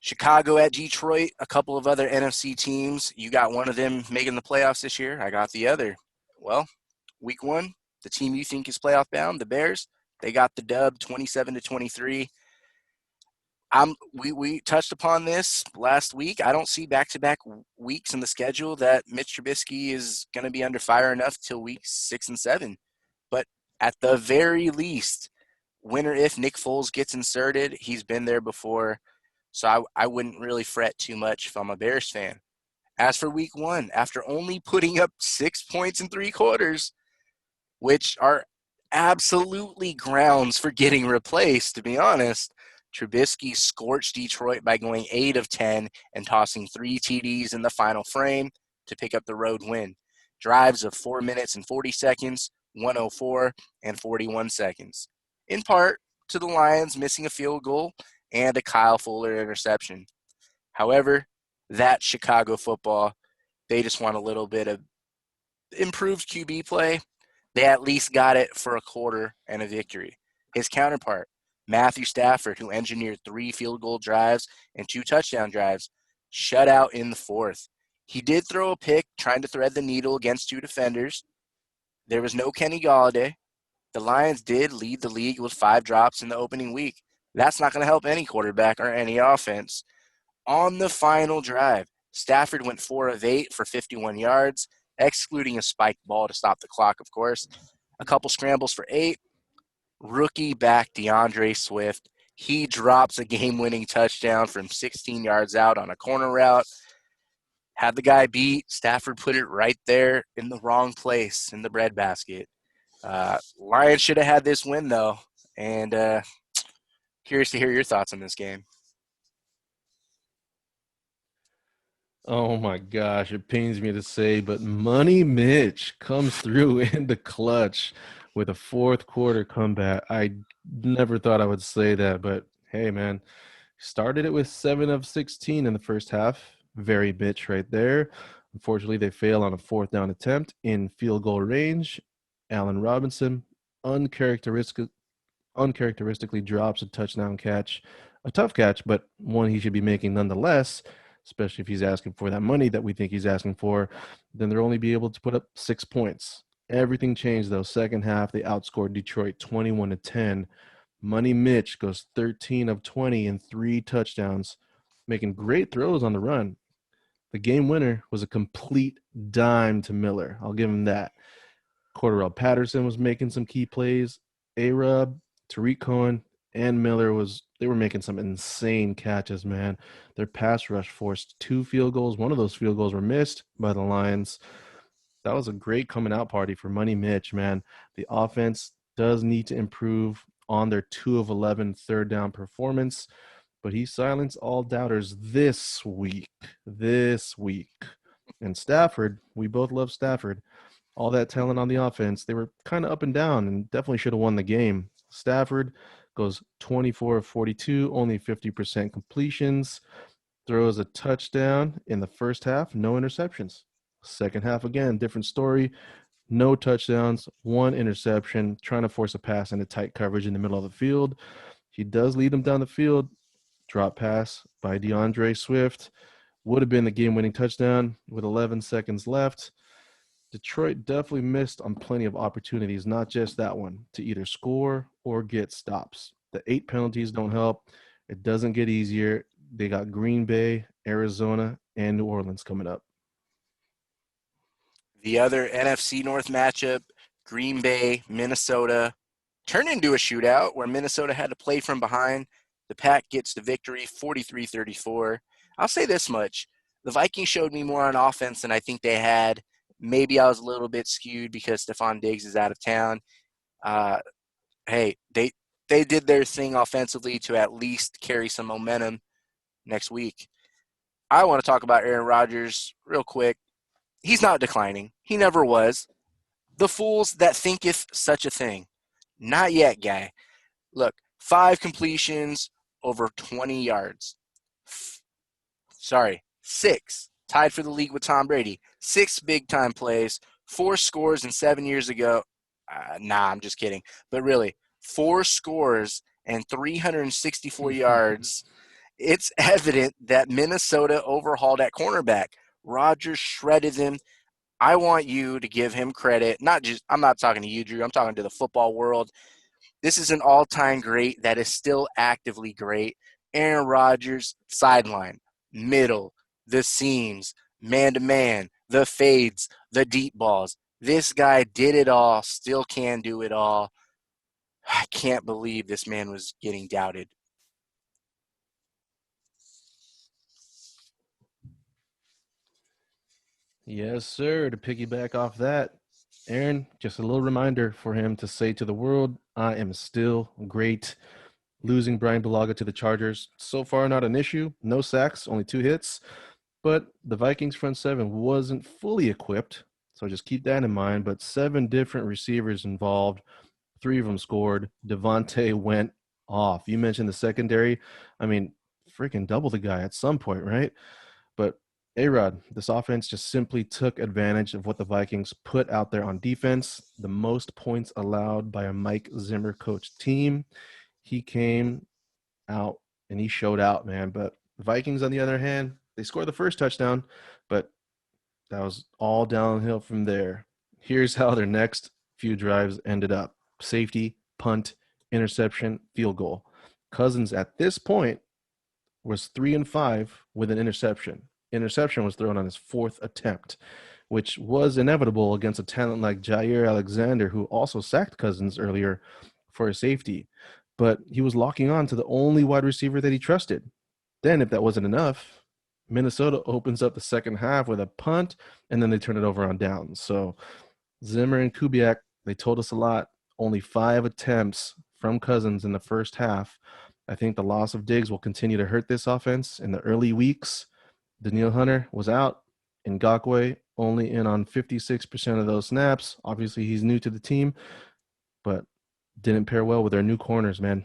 Chicago at Detroit, a couple of other NFC teams. You got one of them making the playoffs this year. I got the other. Well, week one, the team you think is playoff bound, the Bears, they got the dub 27-23. We touched upon this last week. I don't see back-to-back weeks in the schedule that Mitch Trubisky is going to be under fire enough till weeks 6 and 7. But at the very least, when or if Nick Foles gets inserted, he's been there before. So I wouldn't really fret too much if I'm a Bears fan. As for week one, after only putting up 6 points in 3 quarters, which are absolutely grounds for getting replaced, to be honest, Trubisky scorched Detroit by going 8 of 10 and tossing 3 TDs in the final frame to pick up the road win. Drives of 4 minutes and 40 seconds, 104 and 41 seconds. In part to the Lions missing a field goal and a Kyle Fuller interception. However, that Chicago football, they just want a little bit of improved QB play. They at least got it for a quarter and a victory. His counterpart, Matthew Stafford, who engineered 3 field goal drives and 2 touchdown drives, shut out in the fourth. He did throw a pick trying to thread the needle against 2 defenders. There was no Kenny Galladay. The Lions did lead the league with 5 drops in the opening week. That's not going to help any quarterback or any offense. On the final drive, Stafford went 4 of 8 for 51 yards, excluding a spiked ball to stop the clock, of course. A couple scrambles for 8. Rookie back DeAndre Swift. He drops a game-winning touchdown from 16 yards out on a corner route. Had the guy beat. Stafford put it right there in the wrong place in the breadbasket. Lions should have had this win, though. And curious to hear your thoughts on this game. Oh my gosh, it pains me to say, but Money Mitch comes through in the clutch with a fourth quarter comeback. I never thought I would say that, but hey, man, started it with 7 of 16 in the first half. Very bitch right there. Unfortunately, they fail on a fourth down attempt in field goal range. Allen Robinson, uncharacteristic, uncharacteristically drops a touchdown catch. A tough catch, but one he should be making nonetheless, especially if he's asking for that money that we think he's asking for. Then they'll only be able to put up 6 points. Everything changed though. Second half, they outscored Detroit 21-10. Money Mitch goes 13 of 20 and 3 touchdowns, making great throws on the run. The game winner was a complete dime to Miller. I'll give him that. Cordarrelle Patterson was making some key plays. A-Rub, Tariq Cohen, and Miller they were making some insane catches, man. Their pass rush forced 2 field goals. One of those field goals were missed by the Lions. That was a great coming out party for Money Mitch, man. The offense does need to improve on their 2 of 11 third down performance, but he silenced all doubters this week. This week. And Stafford, we both love Stafford. all that talent on the offense, they were kind of up and down and definitely should have won the game. Stafford goes 24 of 42, only 50% completions, throws a touchdown in the first half, no interceptions. Second half, again, different story. No touchdowns, one interception, trying to force a pass into tight coverage in the middle of the field. He does lead them down the field. Drop pass by DeAndre Swift would have been the game winning touchdown with 11 seconds left. Detroit definitely missed on plenty of opportunities, not just that one, to either score or get stops. The 8 penalties don't help. It doesn't get easier. They got Green Bay, Arizona, and New Orleans coming up. The other NFC North matchup, Green Bay, Minnesota, turned into a shootout where Minnesota had to play from behind. The Pack gets the victory 43-34. I'll say this much. The Vikings showed me more on offense than I think they had. Maybe I was a little bit skewed because Stephon Diggs is out of town. Uh, hey, they did their thing offensively to at least carry some momentum next week. I want to talk about Aaron Rodgers real quick. He's not declining. He never was. The fools that thinketh such a thing. Not yet, guy. Look, 5 completions over 20 yards. Six. Tied for the league with Tom Brady. 6 big-time plays. 4 scores in 7 years ago. Nah, I'm just kidding. But really, 4 scores and 364 yards. It's evident that Minnesota overhauled at cornerback. Rodgers shredded them. I want you to give him credit. I'm not talking to you, Drew. I'm talking to the football world. This is an all-time great that is still actively great. Aaron Rodgers, sideline, middle, the seams, man-to-man, the fades, the deep balls. This guy did it all, still can do it all. I can't believe this man was getting doubted. Yes, sir. To piggyback off that, Aaron, just a little reminder for him to say to the world, I am still great. Losing Brian Bulaga to the Chargers, so far not an issue. No sacks, only 2 hits. But the Vikings front seven wasn't fully equipped. So just keep that in mind. But 7 different receivers involved. 3 of them scored. Devontae went off. You mentioned the secondary. I mean, freaking double the guy at some point, right? But A-Rod, this offense just simply took advantage of what the Vikings put out there on defense. The most points allowed by a Mike Zimmer coached team. He came out and he showed out, man. But the Vikings, on the other hand, they scored the first touchdown, but that was all downhill from there. Here's how their next few drives ended up: safety, punt, interception, field goal. Cousins at this point was 3 and 5 with an interception. Interception was thrown on his 4th attempt, which was inevitable against a talent like Jair Alexander, who also sacked Cousins earlier for a safety. But he was locking on to the only wide receiver that he trusted. Then, if that wasn't enough, Minnesota opens up the second half with a punt, and then they turn it over on downs. So Zimmer and Kubiak, they told us a lot. Only 5 attempts from Cousins in the first half. I think the loss of Diggs will continue to hurt this offense in the early weeks. Daniil Hunter was out. Ngakoue only in on 56% of those snaps. Obviously, he's new to the team, but didn't pair well with their new corners, man.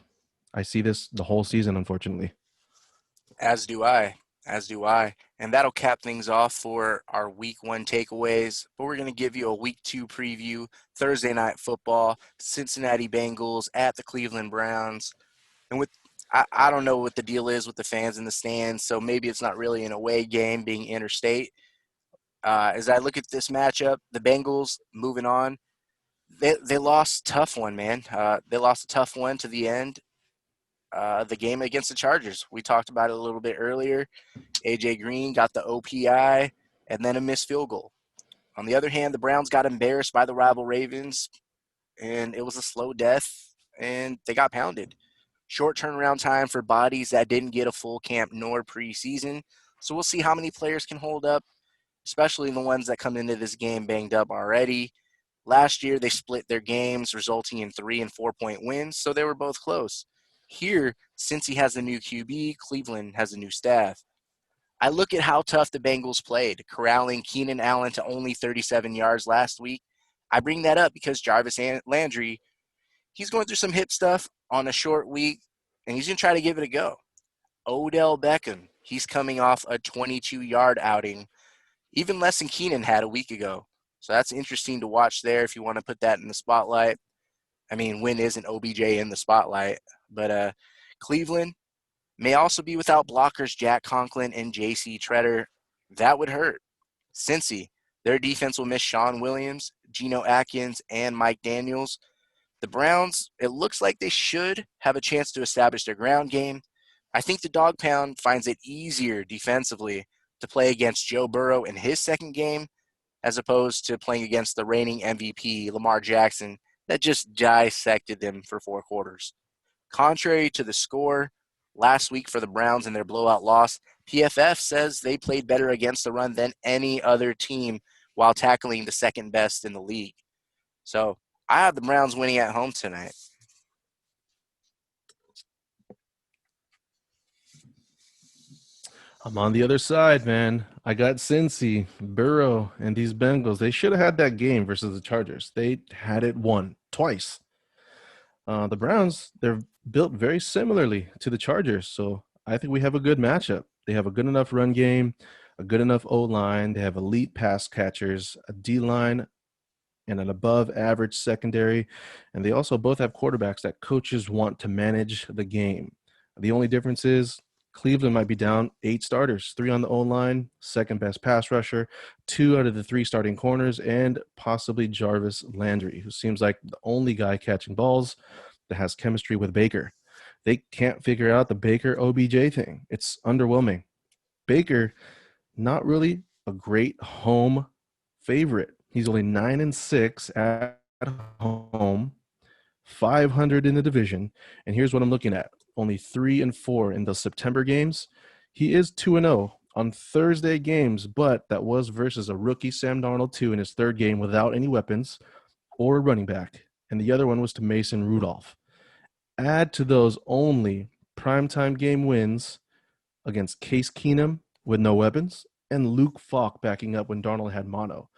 I see this the whole season, unfortunately. As do I. As do I. And that'll cap things off for our week 1 takeaways. But we're going to give you a week 2 preview. Thursday night football, Cincinnati Bengals at the Cleveland Browns. And I don't know what the deal is with the fans in the stands, so maybe it's not really an away game being interstate. As I look at this matchup, the Bengals moving on, they lost a tough one, man. They lost a tough one to the end. The game against the Chargers. We talked about it a little bit earlier. A.J. Green got the OPI and then a missed field goal. On the other hand, the Browns got embarrassed by the rival Ravens, and it was a slow death, and they got pounded. Short turnaround time for bodies that didn't get a full camp nor preseason. So we'll see how many players can hold up, especially the ones that come into this game banged up already. Last year, they split their games, resulting in 3 and 4 point wins, so they were both close. Here, since he has a new QB, Cleveland has a new staff. I look at how tough the Bengals played, corralling Keenan Allen to only 37 yards last week. I bring that up because Jarvis Landry, he's going through some hip stuff on a short week, and he's going to try to give it a go. Odell Beckham, he's coming off a 22-yard outing, even less than Keenan had a week ago. So that's interesting to watch there if you want to put that in the spotlight. I mean, when isn't OBJ in the spotlight? But Cleveland may also be without blockers Jack Conklin and J.C. Treader. That would hurt. Cincy, their defense will miss Sean Williams, Geno Atkins, and Mike Daniels. The Browns, it looks like they should have a chance to establish their ground game. I think the dog pound finds it easier defensively to play against Joe Burrow in his second game as opposed to playing against the reigning MVP, Lamar Jackson, that just dissected them for 4 quarters. Contrary to the score last week for the Browns in their blowout loss, PFF says they played better against the run than any other team while tackling the second best in the league. So I have the Browns winning at home tonight. I'm on the other side, man. I got Cincy, Burrow, and these Bengals. They should have had that game versus the Chargers. They had it won twice. The Browns, they're built very similarly to the Chargers. So I think we have a good matchup. They have a good enough run game, a good enough O line. They have elite pass catchers, a D line, and an above average secondary. And they also both have quarterbacks that coaches want to manage the game. The only difference is Cleveland might be down 8 starters, 3 on the O line, second best pass rusher, 2 out of the 3 starting corners, and possibly Jarvis Landry, who seems like the only guy catching balls that has chemistry with Baker. They can't figure out the Baker OBJ thing. It's underwhelming. Baker, not really a great home favorite. He's only 9-6 at home, 500 in the division. And here's what I'm looking at: only 3-4 in the September games. He is 2-0 on Thursday games, but that was versus a rookie Sam Darnold 2 in his third game without any weapons or a running back. And the other one was to Mason Rudolph. Add to those only primetime game wins against Case Keenum with no weapons and Luke Falk backing up when Darnold had mono.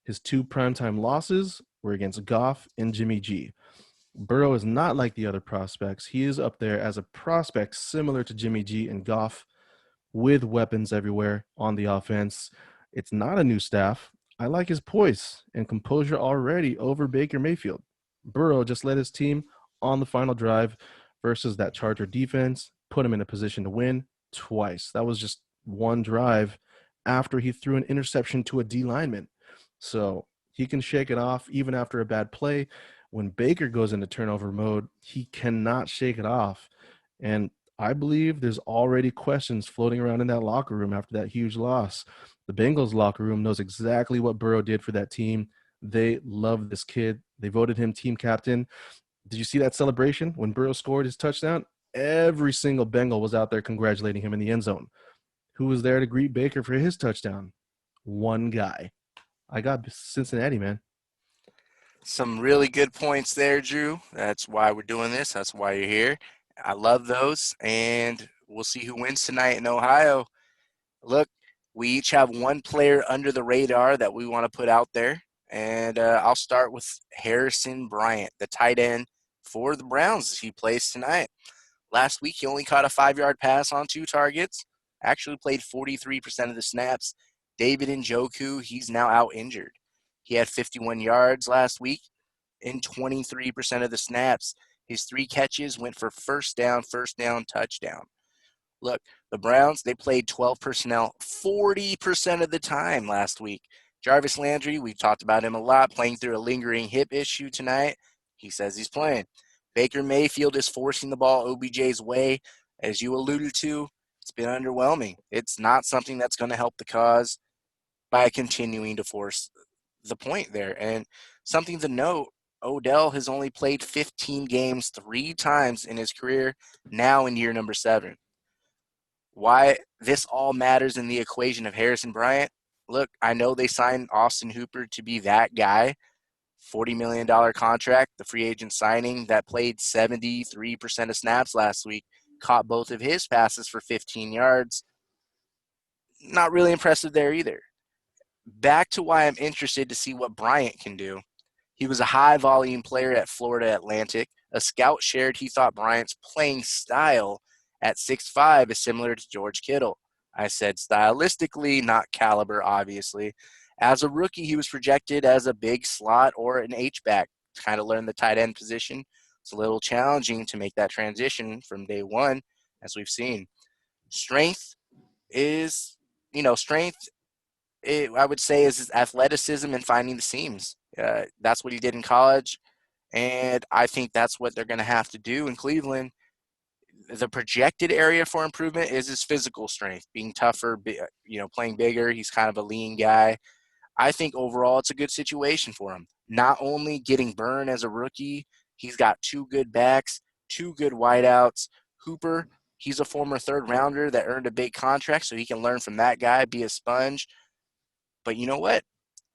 His 2 primetime losses were against Goff and Jimmy G. Burrow is not like the other prospects. He is up there as a prospect similar to Jimmy G and Goff with weapons everywhere on the offense. It's not a new staff. I like his poise and composure already over Baker Mayfield. Burrow just led his team on the final drive versus that Charger defense, put him in a position to win twice. That was just one drive after he threw an interception to a D lineman. So he can shake it off even after a bad play. When Baker goes into turnover mode, he cannot shake it off. And I believe there's already questions floating around in that locker room after that huge loss. The Bengals locker room knows exactly what Burrow did for that team. They love this kid. They voted him team captain. Did you see that celebration when Burrow scored his touchdown? Every single Bengal was out there congratulating him in the end zone. Who was there to greet Baker for his touchdown? One guy. I got Cincinnati, man. Some really good points there, Drew. That's why we're doing this. That's why you're here. I love those. And we'll see who wins tonight in Ohio. Look, we each have one player under the radar that we want to put out there. And I'll start with Harrison Bryant, the tight end for the Browns. He plays tonight. Last week, he only caught a 5-yard pass on 2 targets, actually played 43% of the snaps. David Njoku, he's now out injured. He had 51 yards last week in 23% of the snaps. His 3 catches went for first down, touchdown. Look, the Browns, they played 12 personnel 40% of the time last week. Jarvis Landry, we've talked about him a lot, playing through a lingering hip issue tonight. He says he's playing. Baker Mayfield is forcing the ball OBJ's way. As you alluded to, it's been underwhelming. It's not something that's going to help the cause by continuing to force the point there. And something to note, Odell has only played 15 games 3 times in his career, now in year number 7. Why this all matters in the equation of Harrison Bryant? Look, I know they signed Austin Hooper to be that guy, $40 million contract, the free agent signing that played 73% of snaps last week, caught both of his passes for 15 yards. Not really impressive there either. Back to why I'm interested to see what Bryant can do. He was a high volume player at Florida Atlantic. A scout shared he thought Bryant's playing style at 6'5" is similar to George Kittle. I said stylistically, not caliber, obviously. As a rookie, he was projected as a big slot or an H-back to kind of learn the tight end position. It's a little challenging to make that transition from day one, as we've seen. Strength is, strength, I would say, is his athleticism and finding the seams. That's what he did in college, and I think that's what they're going to have to do in Cleveland. The projected area for improvement is his physical strength, being tougher, playing bigger. He's kind of a lean guy. I think overall it's a good situation for him. Not only getting burned as a rookie, he's got two good backs, two good wideouts. Hooper, he's a former third rounder that earned a big contract, so he can learn from that guy, be a sponge. But you know what?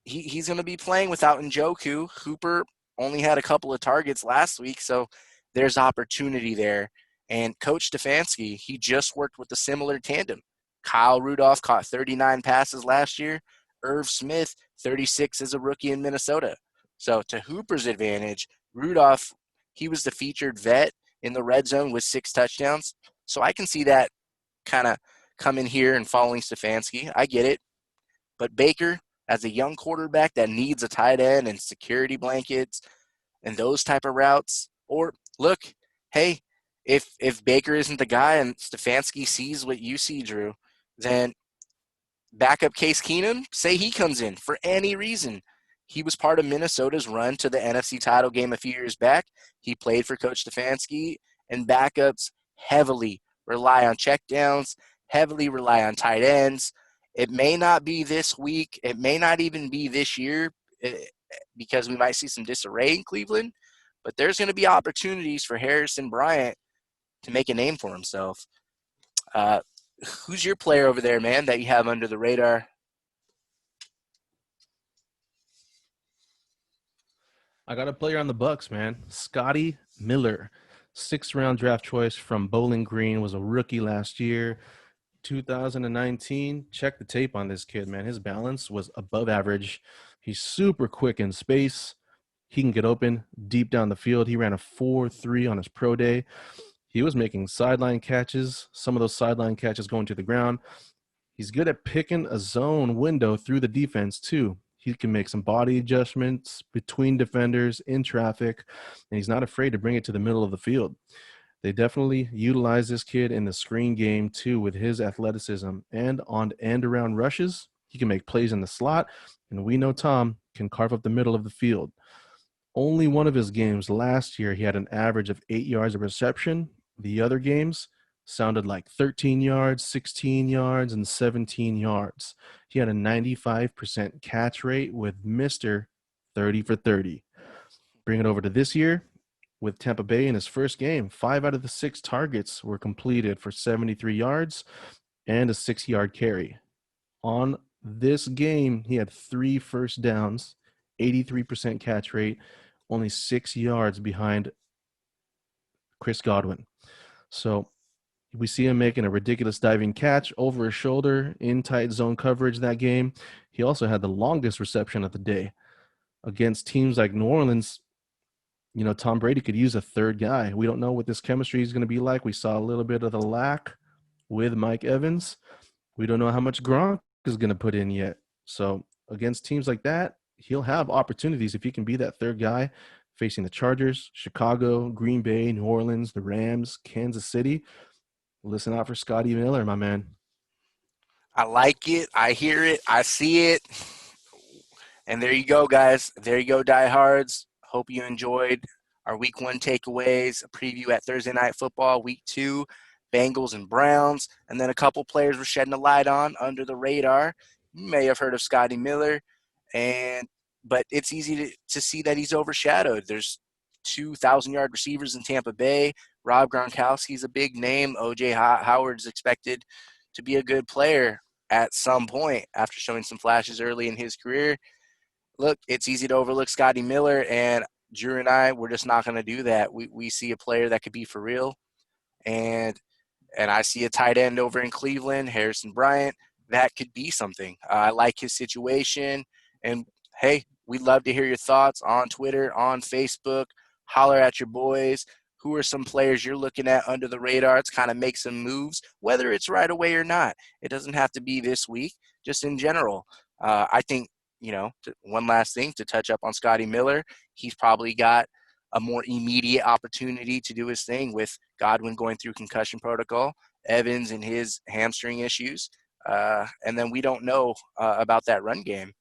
He's going to be playing without Njoku. Hooper only had a couple of targets last week, so there's opportunity there. And Coach Stefanski, he just worked with a similar tandem. Kyle Rudolph caught 39 passes last year. Irv Smith, 36 as a rookie in Minnesota. So to Hooper's advantage, Rudolph, he was the featured vet in the red zone with 6 touchdowns. So I can see that kind of coming here and following Stefanski. I get it. But Baker, as a young quarterback that needs a tight end and security blankets and those type of routes, or look, hey, if Baker isn't the guy and Stefanski sees what you see, Drew, then backup Case Keenum, say he comes in for any reason. He was part of Minnesota's run to the NFC title game a few years back. He played for Coach Stefanski, and backups heavily rely on checkdowns, heavily rely on tight ends. It may not be this week. It may not even be this year because we might see some disarray in Cleveland, but there's going to be opportunities for Harrison Bryant to make a name for himself. Uh, who's your player over there, man, that you have under the radar? I got a player on the Bucks, man. Scotty Miller, 6th-round draft choice from Bowling Green, was a rookie last year. 2019. Check the tape on this kid, man. His balance was above average. He's super quick in space. He can get open deep down the field. He ran a 4.3 on his pro day. He was making sideline catches, some of those sideline catches going to the ground. He's good at picking a zone window through the defense, too. He can make some body adjustments between defenders in traffic, and he's not afraid to bring it to the middle of the field. They definitely utilize this kid in the screen game, too, with his athleticism. And on end around rushes, he can make plays in the slot, and we know Tom can carve up the middle of the field. Only one of his games last year, he had an average of 8 yards of reception. The other games sounded like 13 yards, 16 yards, and 17 yards. He had a 95% catch rate with Mr. 30 for 30. Bring it over to this year with Tampa Bay in his first game. 5 out of the 6 targets were completed for 73 yards and a 6-yard carry. On this game, he had 3 first downs, 83% catch rate, only 6 yards behind Chris Godwin. So we see him making a ridiculous diving catch over his shoulder in tight zone coverage that game. He also had the longest reception of the day. Against teams like New Orleans, Tom Brady could use a third guy. We don't know what this chemistry is going to be like. We saw a little bit of the lack with Mike Evans. We don't know how much Gronk is going to put in yet. So against teams like that, he'll have opportunities if he can be that third guy facing the Chargers, Chicago, Green Bay, New Orleans, the Rams, Kansas City. Listen out for Scotty Miller, my man. I like it. I hear it. I see it. And there you go, guys. There you go, diehards. Hope you enjoyed our week 1 takeaways, a preview at Thursday Night Football, week 2, Bengals and Browns, and then a couple players we're shedding a light on under the radar. You may have heard of Scotty Miller, but it's easy to see that he's overshadowed. There's 2,000-yard receivers in Tampa Bay. Rob Gronkowski's a big name. O.J. Howard's expected to be a good player at some point after showing some flashes early in his career. Look, it's easy to overlook Scotty Miller, and Drew and I, we're just not going to do that. We see a player that could be for real, and I see a tight end over in Cleveland, Harrison Bryant, that could be something. I like his situation, and hey, We'd love to hear your thoughts on Twitter, on Facebook. Holler at your boys. Who are some players you're looking at under the radar to kind of make some moves, whether it's right away or not? It doesn't have to be this week, just in general. I think, one last thing to touch up on Scotty Miller. He's probably got a more immediate opportunity to do his thing with Godwin going through concussion protocol, Evans and his hamstring issues. And then we don't know about that run game.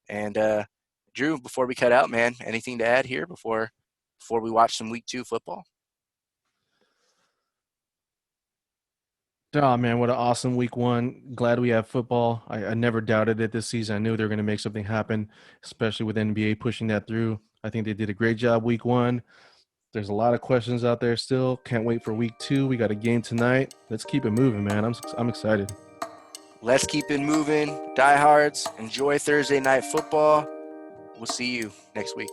And Drew, before we cut out, man, anything to add here before we watch some week 2 football? Oh man, what an awesome week one. Glad we have football. I never doubted it this season. I knew they were going to make something happen, especially with NBA pushing that through. I think they did a great job week one. There's a lot of questions out there still. Can't wait for week two. We got a game tonight. Let's keep it moving, man. I'm excited. Let's keep it moving. Diehards, enjoy Thursday night football. We'll see you next week.